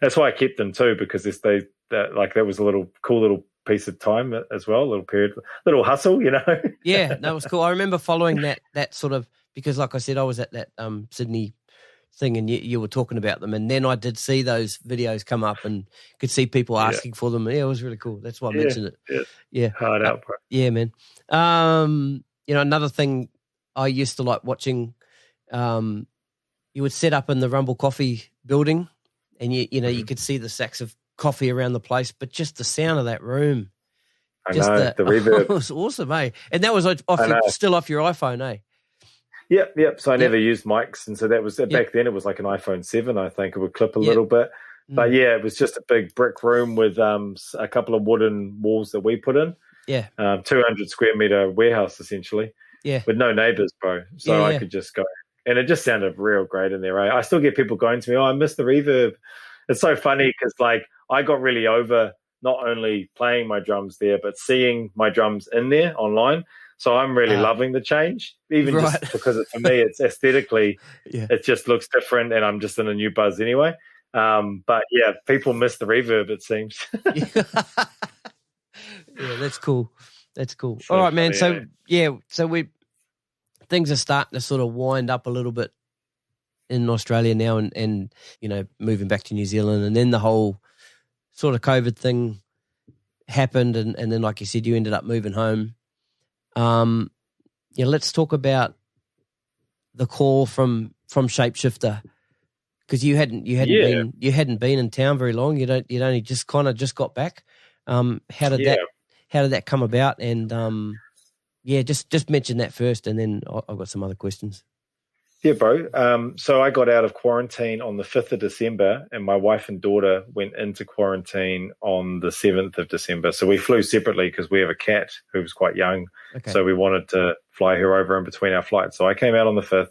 That's why I kept them too, because that was a cool little piece of time as well, a little period, little hustle, Yeah, that was cool. I remember following that sort of, because like I said, I was at that Sydney thing, and you were talking about them, and then I did see those videos come up and could see people asking for them. Yeah, it was really cool. That's why I mentioned it. Yeah. Hard out, bro. Yeah, man. Another thing I used to like watching, you would set up in the Rumble Coffee building, and you could see the sacks of coffee around the place, but just the sound of that room. I know, the reverb. It was awesome, eh? And that was still off your iPhone, eh? Yep. So I never used mics, and so that was back then. It was like an iPhone 7, I think. It would clip a little bit, but it was just a big brick room with a couple of wooden walls that we put in. 200 square meter warehouse essentially. Yeah, with no neighbors, bro. So I could just go, and it just sounded real great in there. Right? I still get people going to me, "Oh, I miss the reverb." It's so funny because like I got really over not only playing my drums there, but seeing my drums in there online. So I'm really loving the change, even just because for me, it's aesthetically, it just looks different, and I'm just in a new buzz anyway. But yeah, people miss the reverb, it seems. Yeah, that's cool. That's cool. So all right, man. So things are starting to sort of wind up a little bit in Australia now, and moving back to New Zealand, and then the whole sort of COVID thing happened, and then like you said, you ended up moving home. Let's talk about the call from Shapeshifter, because you hadn't been in town very long. You'd only just got back. How did that come about? And just mention that first, and then I've got some other questions. Yeah, bro. So I got out of quarantine on the 5th of December, and my wife and daughter went into quarantine on the 7th of December. So we flew separately because we have a cat who was quite young. Okay. So we wanted to fly her over in between our flights. So I came out on the 5th.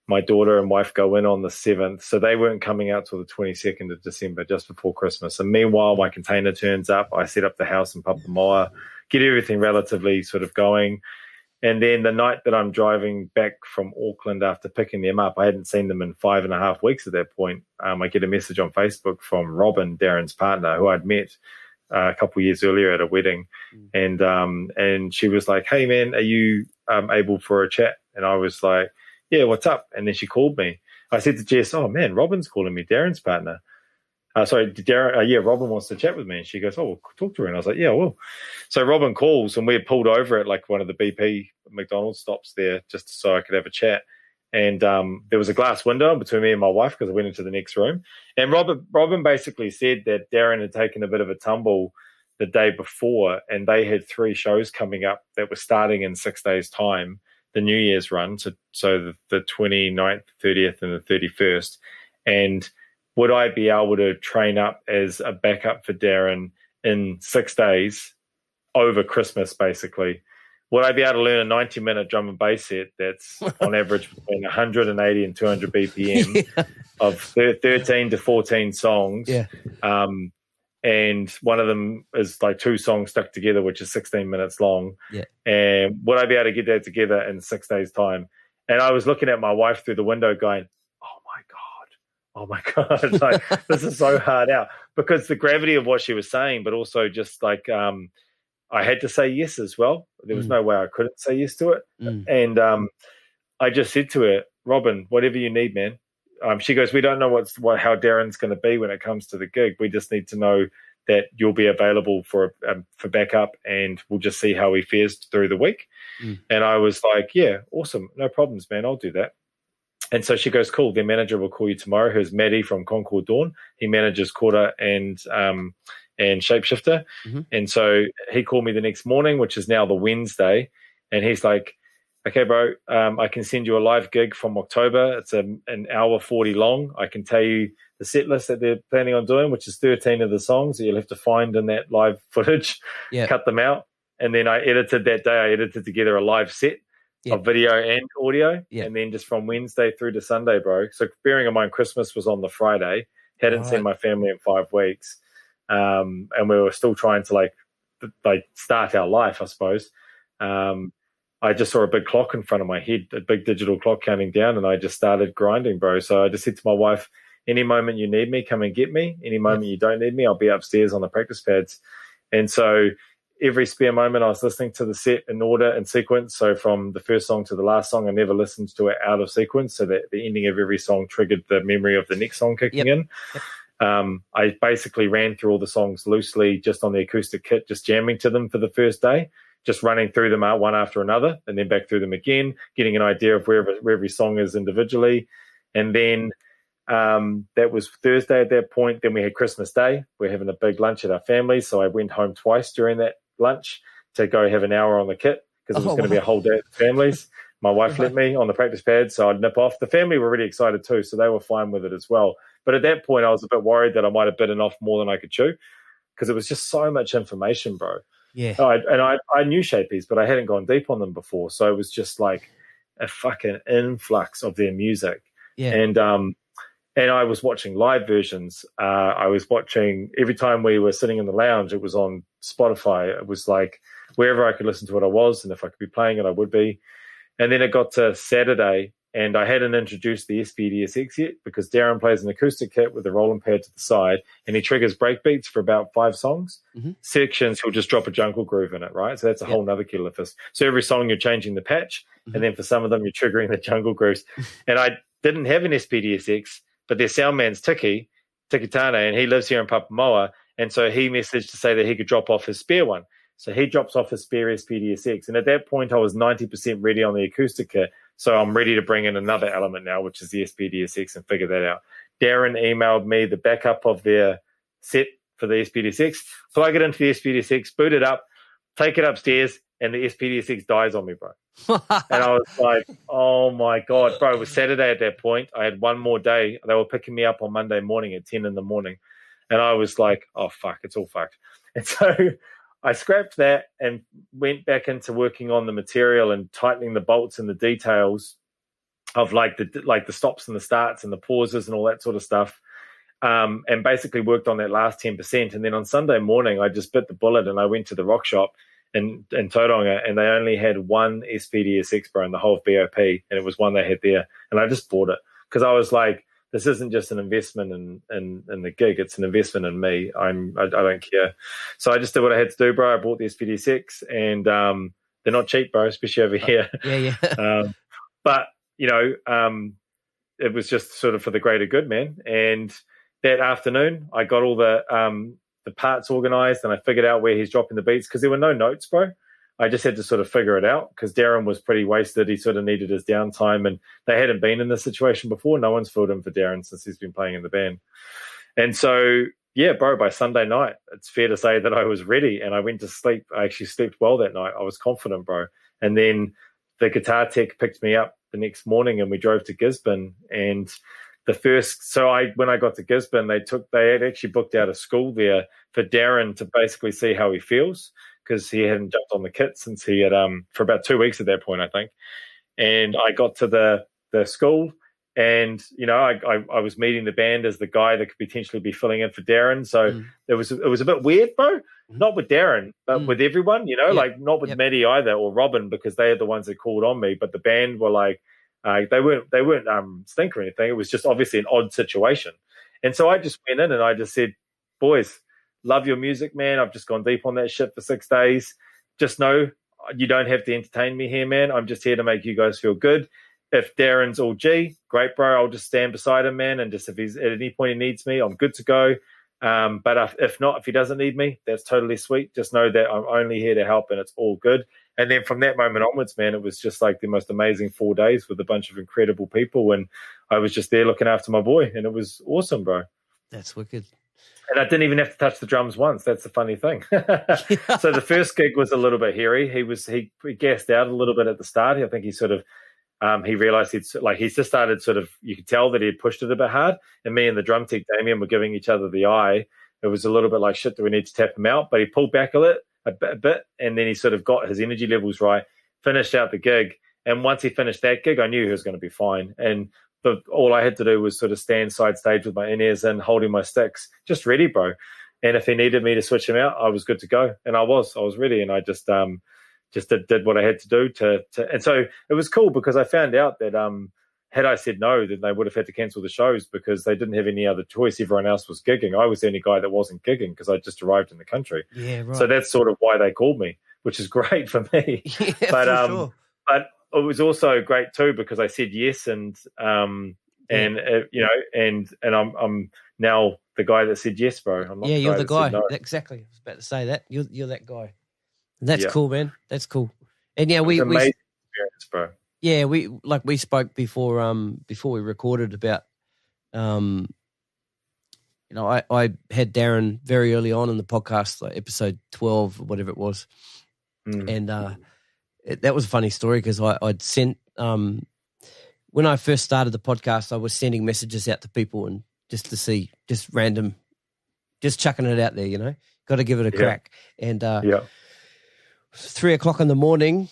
My daughter and wife go in on the 7th. So they weren't coming out till the 22nd of December, just before Christmas. And meanwhile, my container turns up. I set up the house in Papamoa, get everything relatively sort of going. And then the night that I'm driving back from Auckland after picking them up, I hadn't seen them in 5.5 weeks at that point. I get a message on Facebook from Robin, Darren's partner, who I'd met a couple of years earlier at a wedding. And she was like, "Hey, man, are you able for a chat?" And I was like, "Yeah, what's up?" And then she called me. I said to Jess, "Oh, man, Robin's calling me, Darren's partner." Darren, Robin wants to chat with me. And she goes, "Oh, we'll talk to her." And I was like, "Yeah, well." So Robin calls, and we had pulled over at like one of the BP McDonald's stops there just so I could have a chat. And there was a glass window between me and my wife because I went into the next room. And Robin basically said that Darren had taken a bit of a tumble the day before, and they had 3 shows coming up that were starting in 6 days' time, the New Year's run, so the 29th, 30th, and the 31st. And would I be able to train up as a backup for Darren in 6 days over Christmas, basically? Would I be able to learn a 90-minute drum and bass set that's on average between 180 and 200 BPM of 13 to 14 songs? Yeah. And one of them is like 2 songs stuck together, which is 16 minutes long. Yeah. And would I be able to get that together in 6 days' time? And I was looking at my wife through the window going, oh my God, like this is so hard out, because the gravity of what she was saying, but also just like I had to say yes as well. There was no way I couldn't say yes to it. And I just said to her, "Robin, whatever you need, man, she goes, we don't know how Darren's going to be when it comes to the gig. We just need to know that you'll be available for backup, and we'll just see how he fares through the week. And I was like, yeah, awesome. No problems, man. I'll do that. And so she goes, cool. Their manager will call you tomorrow. Who's Maddie from Concord Dawn. He manages Quarter and Shapeshifter. And so he called me the next morning, which is now the Wednesday. And he's like, okay, bro, I can send you a live gig from October. It's an hour 40 long. I can tell you the set list that they're planning on doing, which is 13 of the songs that you'll have to find in that live footage, cut them out. And then I edited together a live set of video and audio. And then just from Wednesday through to Sunday, bro. So bearing in mind, Christmas was on the Friday, hadn't seen my family in 5 weeks. And we were still trying to like start our life, I suppose. I just saw a big clock in front of my head, a big digital clock counting down, and I just started grinding, bro. So I just said to my wife, any moment you need me, come and get me. Any moment you don't need me, I'll be upstairs on the practice pads. And so every spare moment I was listening to the set in order and sequence. So from the first song to the last song, I never listened to it out of sequence, so that the ending of every song triggered the memory of the next song kicking in. I basically ran through all the songs loosely just on the acoustic kit, just jamming to them for the first day, just running through them out one after another, and then back through them again, getting an idea of where every song is individually. And then that was Thursday at that point. Then we had Christmas Day. We're having a big lunch at our family, so I went home twice during that lunch to go have an hour on the kit, because it was going to be a whole day at the families. My wife let me on the practice pad, so I'd nip off. The family were really excited too, so they were fine with it as well. But at that point, I was a bit worried that I might have bitten off more than I could chew, because it was just so much information, bro. Yeah. I knew Shapies, but I hadn't gone deep on them before. So it was just like a fucking influx of their music. Yeah. And I was watching live versions. I was watching every time we were sitting in the lounge, it was on Spotify. It was like wherever I could listen to it, I was. And if I could be playing it, I would be. And then it got to Saturday, and I hadn't introduced the SPDSX yet, because Darren plays an acoustic kit with a rolling pad to the side, and he triggers breakbeats for about 5 songs. Sections, he'll just drop a jungle groove in it, right? So that's a whole nother kettle of fish. So every song you're changing the patch, and then for some of them you're triggering the jungle grooves. And I didn't have an SPDSX, but their sound man's Tiki Tane, and he lives here in Papamoa, and so he messaged to say that he could drop off his spare one. So he drops off his spare SPDSX, and at that point I was 90% ready on the acoustic kit, so I'm ready to bring in another element now, which is the SPDSX, and figure that out. Darren emailed me the backup of their set for the SPDSX, plug it into the SPDSX, boot it up, take it upstairs, and the SPDSX dies on me, bro. And I was like, oh my God, bro. It was Saturday at that point. I had one more day. They were picking me up on Monday morning at 10 in the morning. And I was like, oh, fuck, it's all fucked. And so I scrapped that and went back into working on the material and tightening the bolts and the details of like the stops and the starts and the pauses and all that sort of stuff. And basically worked on that last 10%. And then on Sunday morning, I just bit the bullet and I went to the rock shop in Tauranga, and they only had one SPDSX, bro, in the whole of BOP, and it was one they had there. And I just bought it because I was like, this isn't just an investment in the gig, it's an investment in me. I don't care. So I just did what I had to do, bro. I bought the SPDSX, and they're not cheap, bro, especially over here. But, you know, it was just sort of for the greater good, man. And that afternoon, I got all the parts organized, and I figured out where he's dropping the beats, because there were no notes, bro. I just had to sort of figure it out, because Darren was pretty wasted. He sort of needed his downtime, and they hadn't been in this situation before. No one's filled in for Darren since he's been playing in the band. And so, yeah, bro, by Sunday night, it's fair to say that I was ready, and I went to sleep. I actually slept well that night. I was confident, bro. And then the guitar tech picked me up the next morning, and we drove to Gisborne. And when I got to Gisborne, they had actually booked out a school there for Darren to basically see how he feels, because he hadn't jumped on the kit since he had for about 2 weeks at that point, I think. And I got to the school, and you know, I was meeting the band as the guy that could potentially be filling in for Darren. So it was a bit weird, bro. Not with Darren, but with everyone, you know, like not with Maddie either, or Robin, because they are the ones that called on me. But the band were like, they weren't stink or anything. It was just obviously an odd situation. And so I just went in and I just said, boys, love your music, man. I've just gone deep on that shit for 6 days. Just know you don't have to entertain me here, man. I'm just here to make you guys feel good. if Darren's all G, great, bro, I'll just stand beside him, man. And just if he's at any point he needs me, I'm good to go. But if not, if he doesn't need me, that's totally sweet. Just know that I'm only here to help and it's all good. And then from that moment onwards, man, it was just like the most amazing 4 days with a bunch of incredible people. And I was just there looking after my boy, and it was awesome, bro. That's wicked. And I didn't even have to touch the drums once. That's the funny thing. So the first gig was a little bit hairy. He gassed out a little bit at the start. I think he sort of he realized he just started sort of, you could tell that he had pushed it a bit hard. And me and the drum tech, Damien, were giving each other the eye. It was a little bit like, shit, do we need to tap him out? But he pulled back a bit, and then he sort of got his energy levels right, finished out the gig. And once he finished that gig, I knew he was going to be fine. But all I had to do was sort of stand side stage with my in-ears and holding my sticks, just ready, bro. And if he needed me to switch him out, I was good to go. And I was ready. And I just did what I had to do and so it was cool because I found out that had I said no, then they would have had to cancel the shows because they didn't have any other choice. Everyone else was gigging. I was the only guy that wasn't gigging because I just arrived in the country. Yeah, right. So that's sort of why they called me, which is great for me. Yeah, but for sure. But it was also great too because I said yes, and I'm now the guy that said yes, bro. I'm not you're the guy. No. Exactly. I was about to say that. You're that guy. That's Yeah. cool, man. That's cool. And yeah, we amazing experience, bro. Yeah, we spoke before we recorded about I had Darren very early on in the podcast, like episode 12 or whatever it was. And that was a funny story because I'd sent when I first started the podcast, I was sending messages out to people and just to see, just random, just chucking it out there, got to give it a crack. And 3 o'clock in the morning,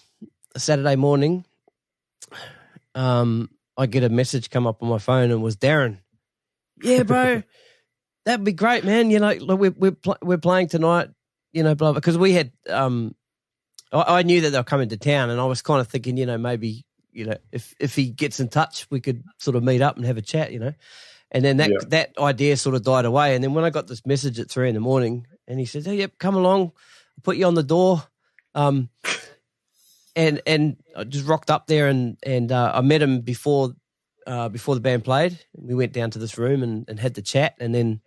Saturday morning, I get a message come up on my phone and it was Darren. Yeah, bro, that'd be great, man. We're playing tonight, blah, because we had, I knew that they were coming to town and I was kind of thinking, maybe, if he gets in touch, we could sort of meet up and have a chat, and then that idea sort of died away. And then when I got this message at 3 a.m. and he says, "Hey, yep, come along, I'll put you on the door." And I just rocked up there and I met him before the band played. We went down to this room and had the chat, and then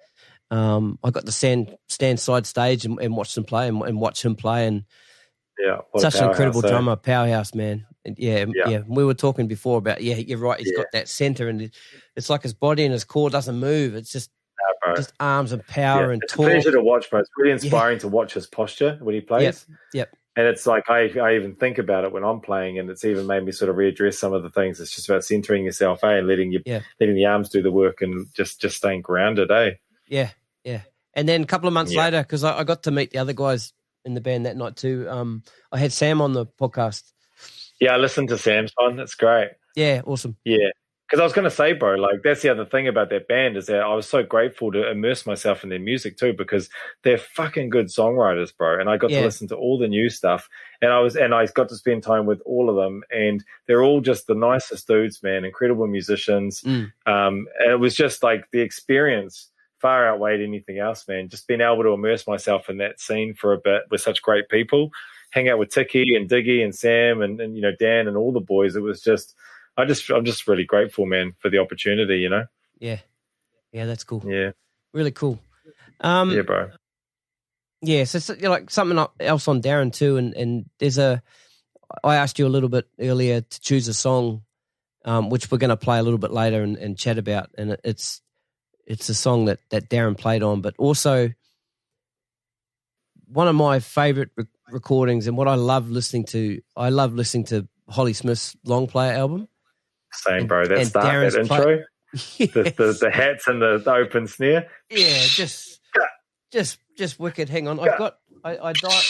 I got to stand side stage and watch them play and watch him play. And such an incredible drummer, powerhouse, man. And we were talking before about, you're right, he's got that center, and it's like his body and his core doesn't move. It's just arms and power and it's torque. It's a pleasure to watch, bro. It's really inspiring to watch his posture when he plays. Yep. And it's like I even think about it when I'm playing, and it's even made me sort of readdress some of the things. It's just about centering yourself, and letting the arms do the work, and just staying grounded, Yeah. And then a couple of months later, because I got to meet the other guys in the band that night too. I had Sam on the podcast. Yeah, I listened to Sam's one. That's great. Yeah, awesome. Yeah. Because I was going to say, bro, like that's the other thing about that band is that I was so grateful to immerse myself in their music too, because they're fucking good songwriters, bro. And I got to listen to all the new stuff, and I got to spend time with all of them, and they're all just the nicest dudes, man. Incredible musicians. And it was just like the experience far outweighed anything else, man. Just being able to immerse myself in that scene for a bit with such great people, hang out with Tiki and Diggy and Sam and Dan and all the boys. It was just. I'm just really grateful, man, for the opportunity, Yeah, that's cool. Yeah. Really cool. Yeah, bro. Yeah, so like something else on Darren too, and there's I asked you a little bit earlier to choose a song, which we're going to play a little bit later and chat about, and it's a song that Darren played on, but also one of my favorite recordings and what I love listening to Holly Smith's Long Player album. Same, bro. That start, that intro, the hats and the open snare. Yeah, just wicked. Hang on, I died.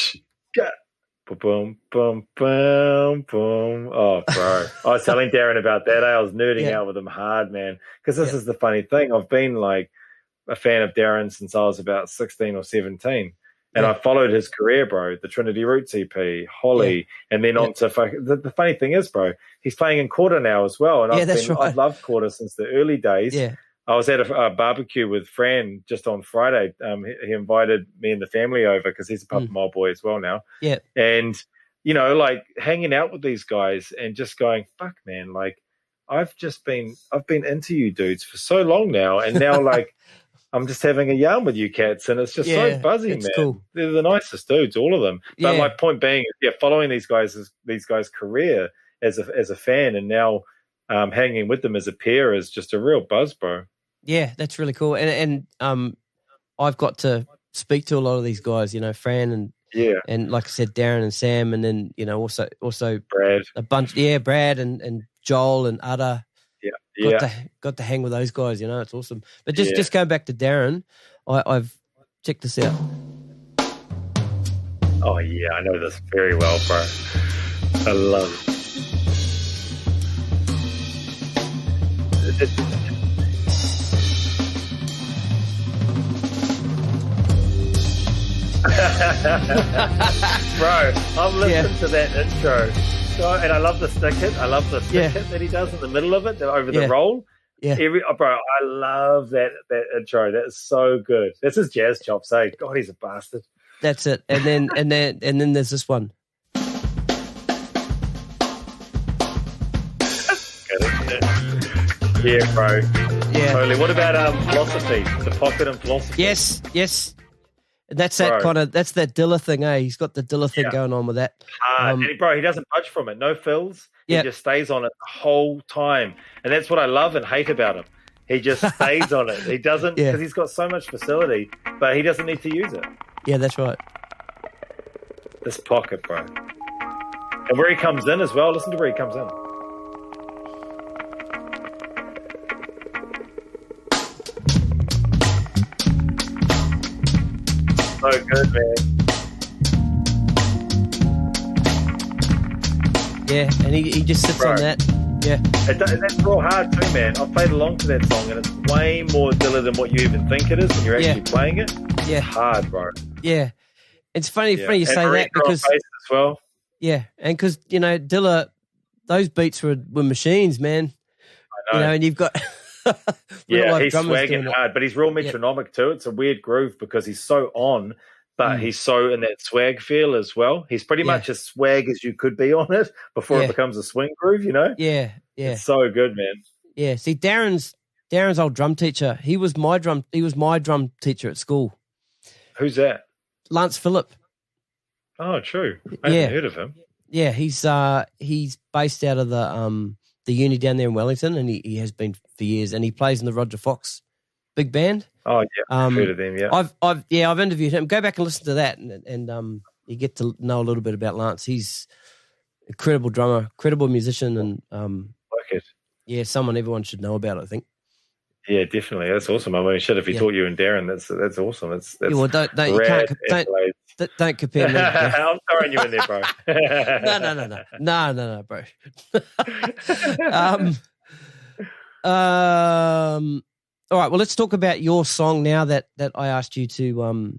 Boom, boom, boom, boom. Oh, bro. I was telling Darren about that. I was nerding out with him hard, man. Because this is the funny thing. I've been like a fan of Darren since I was about 16 or 17. And I followed his career, bro, the Trinity Roots EP, Holly, and then on to the funny thing is, bro, he's playing in Quarter now as well. And I've loved Quarter since the early days. Yeah. I was at a barbecue with Fran just on Friday. He invited me and the family over because he's a Papa Mile boy as well now. Yeah. And, like hanging out with these guys and just going, fuck, man, like I've been into you dudes for so long now, and now like I'm just having a yarn with you cats, and it's just so buzzy, man. Cool. They're the nicest dudes, all of them. But my point being, following these guys' career as a fan, and now hanging with them as a peer is just a real buzz, bro. Yeah, that's really cool. And I've got to speak to a lot of these guys, you know, Fran and like I said, Darren and Sam, and then, you know, also Brad. A bunch, Brad and Joel and Ada. Got to hang with those guys, you know, it's awesome. But just going back to Darren, I've checked this out. Oh yeah, I know this very well, bro. I love it. Bro, I'm listening to that intro. And I love the stick hit. I love the stick hit that he does in the middle of it, over the roll. Yeah. Bro, I love that intro. That is so good. That's his jazz chops, eh? God, he's a bastard. That's it. And then there's this one. Yeah, bro. Yeah. Totally. What about philosophy? The pocket and philosophy. Yes. That's that that's that Dilla thing, eh? He's got the Dilla thing going on with that. And bro, he doesn't budge from it. No fills. He just stays on it the whole time. And that's what I love and hate about him. He just stays on it. He doesn't, because he's got so much facility, but he doesn't need to use it. Yeah, that's right. This pocket, bro. And where he comes in as well. Listen to where he comes in. So good, man. Yeah, and he just sits on that. Yeah. That's real hard too, man. I've played along to that song, and it's way more Dilla than what you even think it is when you're actually playing it. Yeah. It's hard, bro. Yeah. It's funny you say that because... as well. Yeah, and because, you know, Dilla, those beats were machines, man. I know. You know, and you've got... he's swagging hard, but he's real metronomic too. It's a weird groove because he's so on, but he's so in that swag feel as well. He's pretty much as swag as you could be on it before it becomes a swing groove, you know? Yeah. It's so good, man. Yeah. See, Darren's old drum teacher, he was my drum teacher at school. Who's that? Lance Phillip. Oh, true. I haven't heard of him. Yeah, he's based out of the uni down there in Wellington, and he has been for years, and he plays in the Roger Fox big band. Oh yeah, I've heard of them. Yeah, I've interviewed him. Go back and listen to that, and you get to know a little bit about Lance. He's an incredible drummer, incredible musician, and like it. Yeah, someone everyone should know about, I think. Yeah, definitely. That's awesome. I mean, if he taught you and Darren, that's awesome. That's well, don't compare me. I'm throwing you in there, bro. No, bro. All right. Well, let's talk about your song now that I asked you to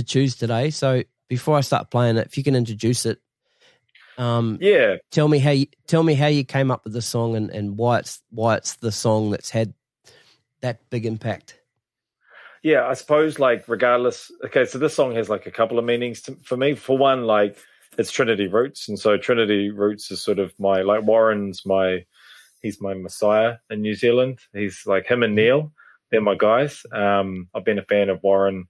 choose today. So before I start playing it, if you can introduce it. Tell me how you came up with the song and why it's the song that's had that big impact. Yeah, I suppose, like, regardless. Okay, so this song has like a couple of meanings for me. For one, like, it's Trinity Roots, and so Trinity Roots is sort of my, like, he's my messiah in New Zealand. He's like him and Neil, they're my guys. I've been a fan of Warren,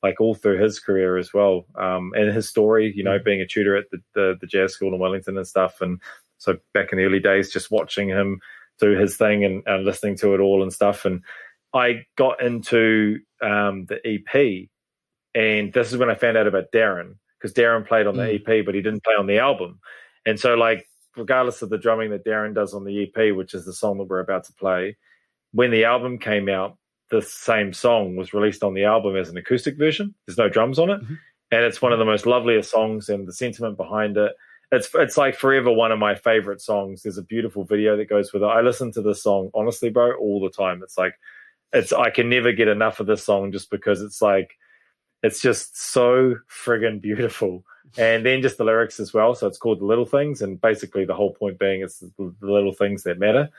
like, all through his career as well, and his story. You know, being a tutor at the jazz school in Wellington and stuff, and so back in the early days, just watching him do his thing and listening to it all and stuff. And I got into the EP, and this is when I found out about Darren, because Darren played on the EP, but he didn't play on the album. And so, like, regardless of the drumming that Darren does on the EP, which is the song that we're about to play, when the album came out, the same song was released on the album as an acoustic version. There's no drums on it. Mm-hmm. And it's one of the most loveliest songs, and the sentiment behind it, it's like forever one of my favorite songs. There's a beautiful video that goes with it. I listen to this song, honestly, bro, all the time. It's like, I can never get enough of this song just because it's like, it's just so friggin' beautiful. And then just the lyrics as well. So it's called The Little Things. And basically the whole point being it's the little things that matter.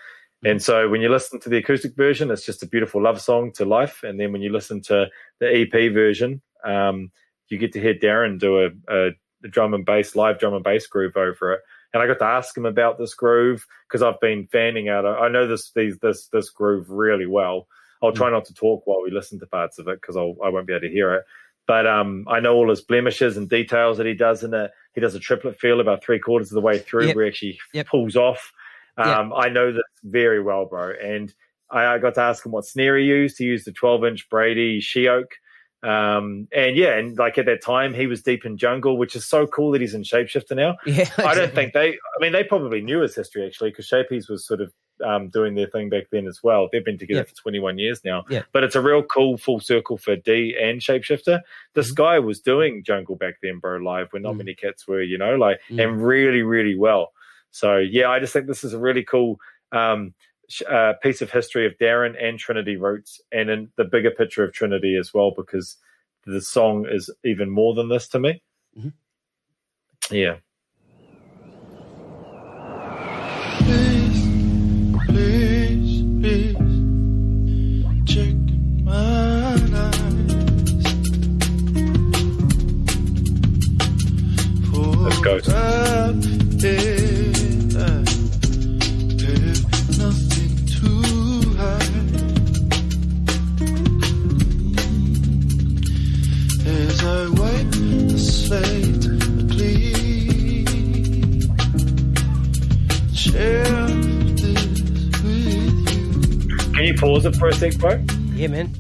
And so when you listen to the acoustic version, it's just a beautiful love song to life. And then when you listen to the EP version, you get to hear Darren do a live drum and bass groove over it. And I got to ask him about this groove because I've been fanning out. I know this groove really well. I'll try not to talk while we listen to parts of it because I won't be able to hear it. But I know all his blemishes and details that he does in it. He does a triplet feel about 3/4 of the way through where he actually pulls off. I know this very well, bro. And I got to ask him what snare he used. He used a 12-inch Brady she-oak. And like at that time, he was deep in jungle, which is so cool that he's in Shapeshifter now. Yeah, exactly. I don't think they probably knew his history actually because Shapies was sort of doing their thing back then as well. They've been together for 21 years now. Yeah. But it's a real cool full circle for D and Shapeshifter. This guy was doing jungle back then, bro, live when not many cats were, and really, really well. So, I just think this is a really cool piece of history of Darren and Trinity roots and in the bigger picture of Trinity as well, because the song is even more than this to me. Yeah. Please, check my eyes. Let's go. As I wipe the slate clean, share this with you. Can you pause it for a sec, bro? Yeah, man.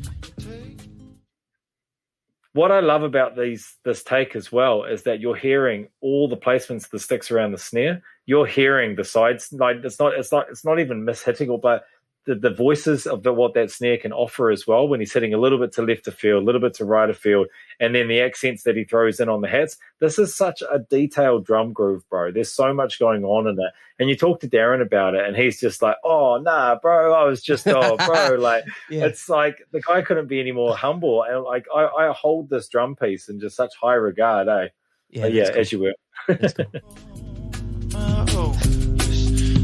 What I love about this take as well is that you're hearing all the placements of the sticks around the snare. You're hearing the sides, like it's not even mishitting, but the voices of what that snare can offer as well when he's hitting a little bit to left of field, a little bit to right of field, and then the accents that he throws in on the hats. This is such a detailed drum groove, bro. There's so much going on in it. And you talk to Darren about it, and he's just like, oh, nah, bro, I was just, bro. Like, It's like the guy couldn't be any more humble. And, like, I hold this drum piece in just such high regard, eh? Yeah, cool. As you will. That's cool.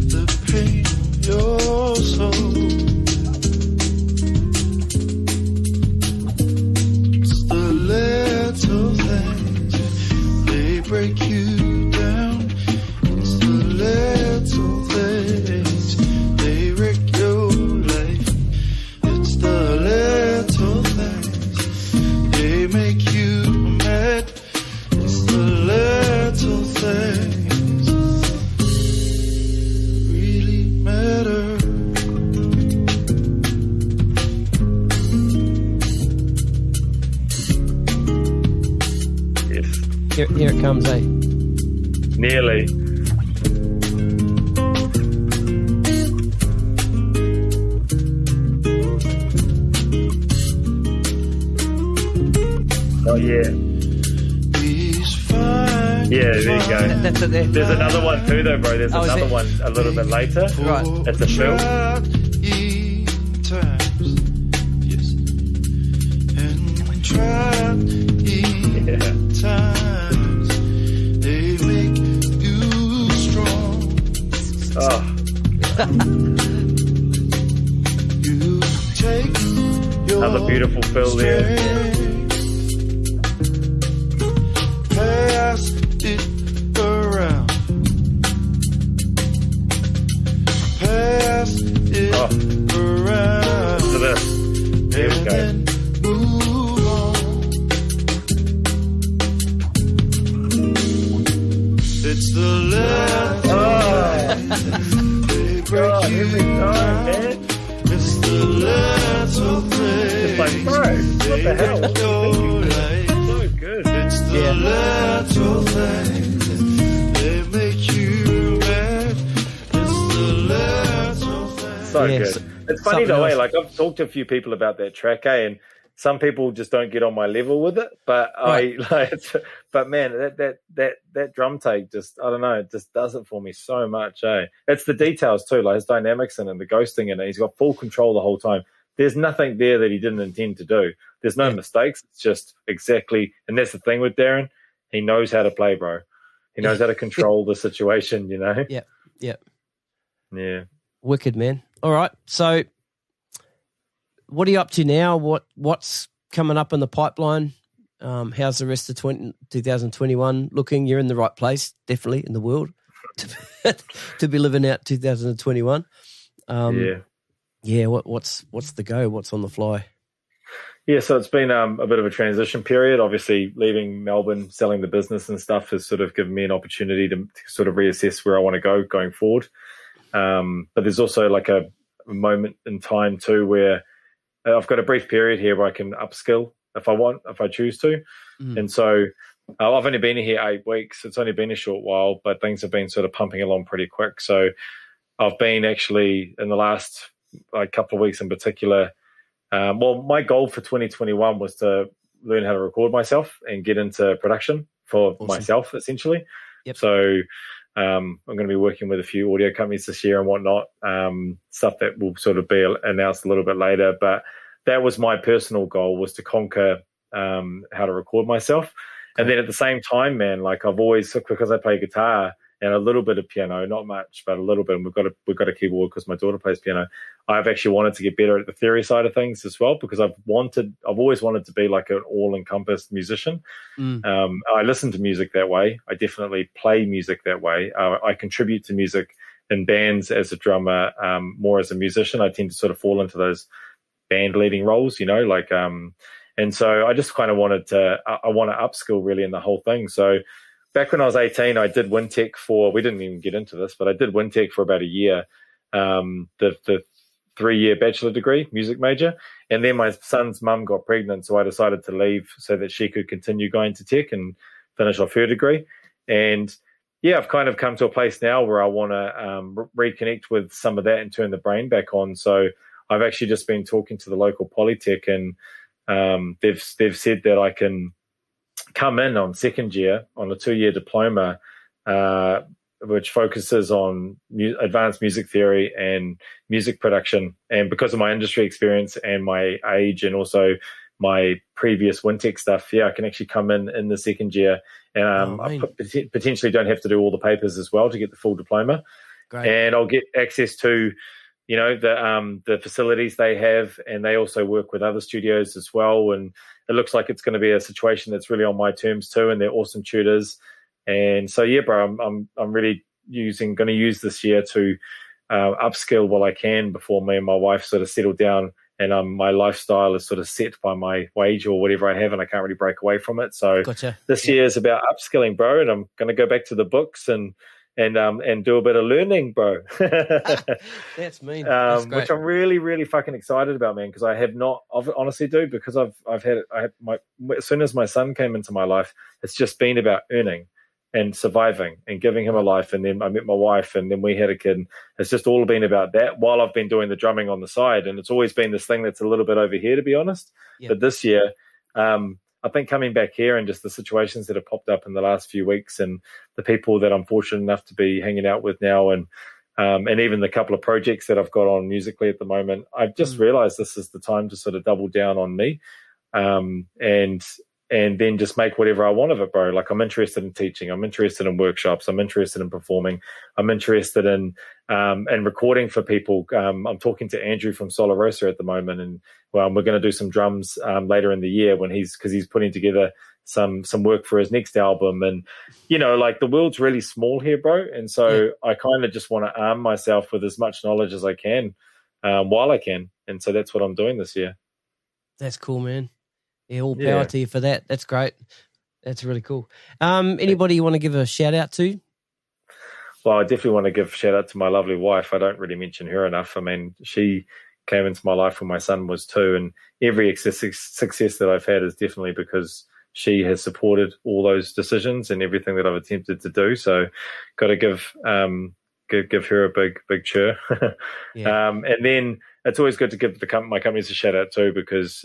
The pain of your soul. It's the little things, they break you down. It's the little things, they wreck your life. It's the little things, they make you mad. It's the little things really matter. Yes. Here it comes, eh? Nearly. Oh, yeah. Yeah, there you go. That's it there. There's another one too, though, bro. There's another one a little bit later. Right. It's a fill. Yes. And times, they make you strong. Oh. You take your Another beautiful fill there. pass it around. Pass it around. So this. Here we go. Move on. It's the left they break Here we you go, down. man. It's the little things, Like, bro, what the hell? they wreck your life. So good. It's the little things, they make you mad. It's the little things. So Yeah, good. It's funny something though, else. like I've talked to a few people about that track, and some people just don't get on my level with it. But but man, that drum take just, I don't know, it just does it for me so much, eh? It's the details too, like his dynamics in it, the ghosting in it. He's got full control the whole time. There's nothing there that he didn't intend to do. There's no mistakes. It's just exactly, and that's the thing with Darren. He knows how to play, bro. He knows how to control the situation, you know? Yeah. Wicked, man. All right. So what are you up to now? What's coming up in the pipeline? How's the rest of 2021 looking? You're in the right place, definitely, in the world. to be living out 2021. Yeah. What's the go? What's on the fly? Yeah, so it's been a bit of a transition period. Obviously, leaving Melbourne, selling the business and stuff has sort of given me an opportunity to sort of reassess where I want to go going forward. But there's also like a moment in time too where I've got a brief period here where I can upskill if I choose to. And so I've only been here 8 weeks. It's only been a short while, but things have been sort of pumping along pretty quick. So I've been actually in the last couple of weeks in particular. My goal for 2021 was to learn how to record myself and get into production for myself, essentially. Yep. So I'm going to be working with a few audio companies this year and whatnot, stuff that will sort of be announced a little bit later. But that was my personal goal, was to conquer how to record myself. And then at the same time, man, like I've always, because I play guitar and a little bit of piano, not much, but a little bit. And we've got a keyboard because my daughter plays piano. I've actually wanted to get better at the theory side of things as well, because I've always wanted to be like an all-encompassed musician. I listen to music that way. I definitely play music that way. I contribute to music in bands as a drummer, more as a musician. I tend to sort of fall into those band leading roles, and so I just kind of wanted to upskill really in the whole thing. So back when I was 18, I did WinTech we didn't even get into this, but I did WinTech for about a year, the 3-year bachelor degree, music major. And then my son's mum got pregnant, so I decided to leave so that she could continue going to tech and finish off her degree. And yeah, I've kind of come to a place now where I want to reconnect with some of that and turn the brain back on. So I've actually just been talking to the local Polytech, and they've said that I can come in on second year on a 2-year diploma, which focuses on advanced music theory and music production. And because of my industry experience and my age and also my previous WinTech stuff, I can actually come in the second year, and I potentially don't have to do all the papers as well to get the full diploma. Great. And I'll get access to the facilities they have, and they also work with other studios as well. And it looks like it's going to be a situation that's really on my terms too, and they're awesome tutors. And so, yeah, bro, I'm really going to use this year to upskill while I can before me and my wife sort of settle down, and my lifestyle is sort of set by my wage or whatever I have, and I can't really break away from it. So this year is about upskilling, bro, and I'm going to go back to the books and do a bit of learning, bro. That's mean. That's great. Which I'm really, really fucking excited about, man, because I honestly do, because as soon as my son came into my life, it's just been about earning and surviving and giving him a life. And then I met my wife, and then we had a kid. It's just all been about that while I've been doing the drumming on the side. And it's always been this thing that's a little bit over here, to be honest. Yep. But this year, I think coming back here and just the situations that have popped up in the last few weeks, and the people that I'm fortunate enough to be hanging out with now, and even the couple of projects that I've got on musically at the moment, I've just realized this is the time to sort of double down on me, and then just make whatever I want of it, bro. Like, I'm interested in teaching. I'm interested in workshops. I'm interested in performing. I'm interested in recording for people. I'm talking to Andrew from Solar Rosa at the moment, and we're going to do some drums later in the year because he's putting together some work for his next album. And, like, the world's really small here, bro. And so I kind of just want to arm myself with as much knowledge as I can while I can. And so that's what I'm doing this year. That's cool, man. Yeah, all power to you for that. That's great. That's really cool. Anybody you want to give a shout out to? Well, I definitely want to give a shout out to my lovely wife. I don't really mention her enough. I mean, she came into my life when my son was 2, and every success that I've had is definitely because she has supported all those decisions and everything that I've attempted to do. So got to give her a big cheer. And then it's always good to give my companies a shout out too, because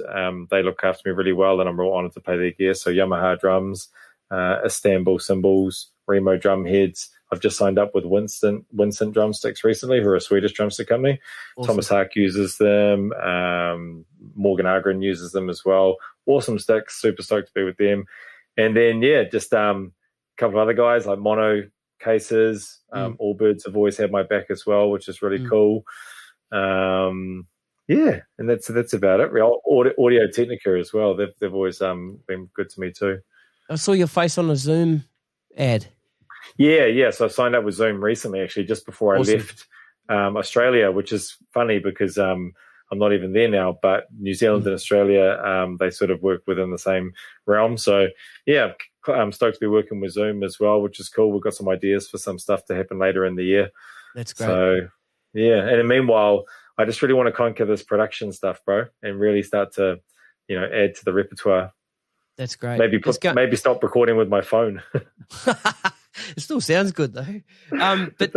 they look after me really well, and I'm real honoured to pay their gear. So Yamaha drums, Istanbul cymbals, Remo drum heads. I've just signed up with Winston drumsticks recently, who are a Swedish drumstick company. Awesome. Thomas Haak uses them. Morgan Agren uses them as well. Awesome sticks. Super stoked to be with them. And then, just a couple of other guys like Mono cases. All Birds have always had my back as well, which is really cool. And that's about it. Audio Technica as well. They've always been good to me too. I saw your face on a Zoom ad. Yeah. So I signed up with Zoom recently, actually, just before I left Australia, which is funny because I'm not even there now, but New Zealand and Australia, they sort of work within the same realm. So, yeah, I'm stoked to be working with Zoom as well, which is cool. We've got some ideas for some stuff to happen later in the year. That's great. So, yeah. And meanwhile, I just really want to conquer this production stuff, bro, and really start to, add to the repertoire. That's great. Maybe stop recording with my phone. It still sounds good though. But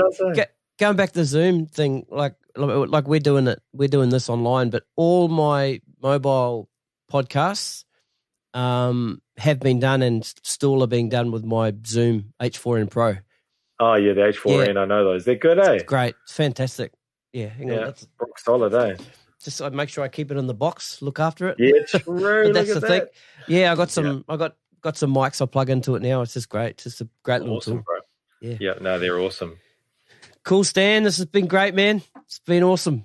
going back to the Zoom thing, like we're doing this online, but all my mobile podcasts have been done and still are being done with my Zoom H4n Pro. Oh yeah, the H4n, I know those. They're good, eh? It's great. It's fantastic. Yeah, hang on. That's rock solid, eh? Just I make sure I keep it in the box, look after it. Yeah, true. But that's the thing. Yeah, I got some mics I'll plug into it now. It's just great. It's just a great little tool. Bro. Yeah, no, they're awesome. Cool, Stan. This has been great, man. It's been awesome.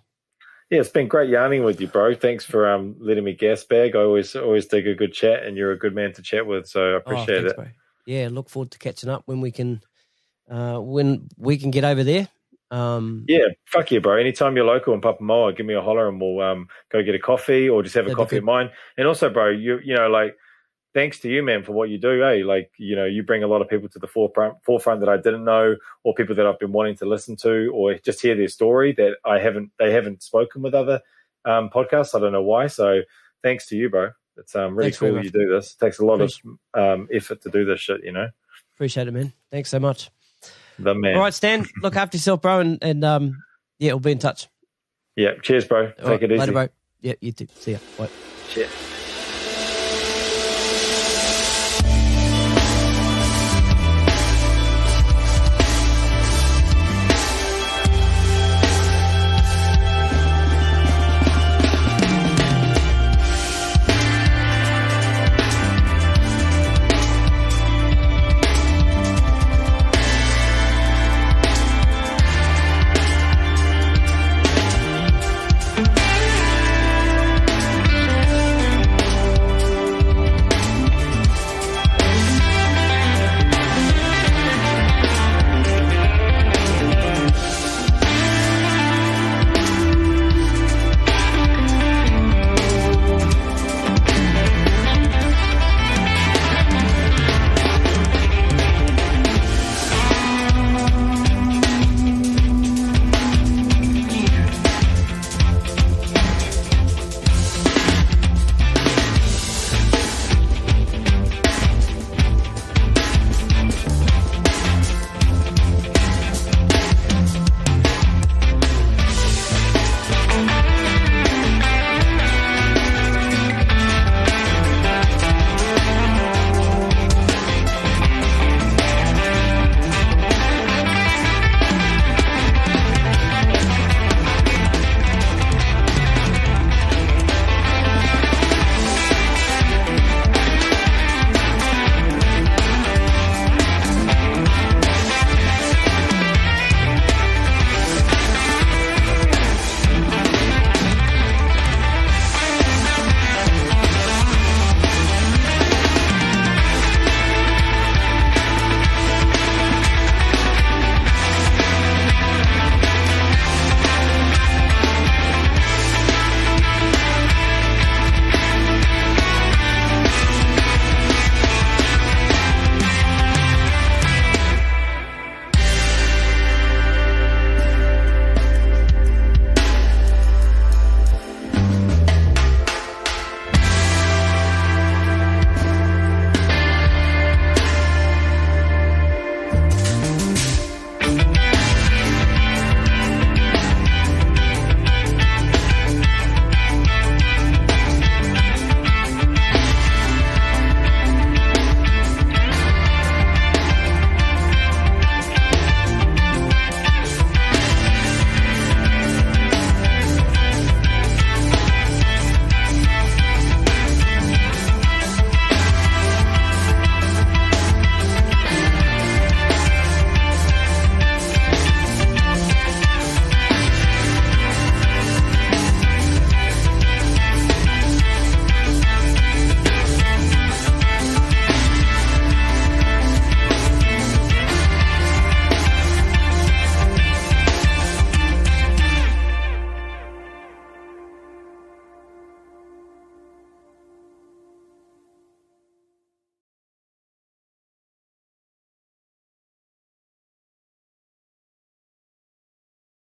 Yeah, it's been great yarning with you, bro. Thanks for letting me gas bag. I always dig a good chat, and you're a good man to chat with, so I appreciate it. Bro. Yeah, look forward to catching up when we can get over there. Yeah, fuck yeah, bro. Anytime you're local in Papamoa, give me a holler and we'll go get a coffee or just have a coffee of mine. And also, bro, you thanks to you, man, for what you do, eh? Like, you bring a lot of people to the forefront that I didn't know, or people that I've been wanting to listen to, or just hear their story that they haven't spoken with other podcasts. I don't know why. So thanks to you, bro. It's really cool that you do this. It takes a lot of effort to do this shit, Appreciate it, man. Thanks so much. The man. All right, Stan, look after yourself, bro, and we'll be in touch. Yeah, cheers, bro. Take it easy. Later, bro. Yeah, you too. See ya. Bye. Cheers.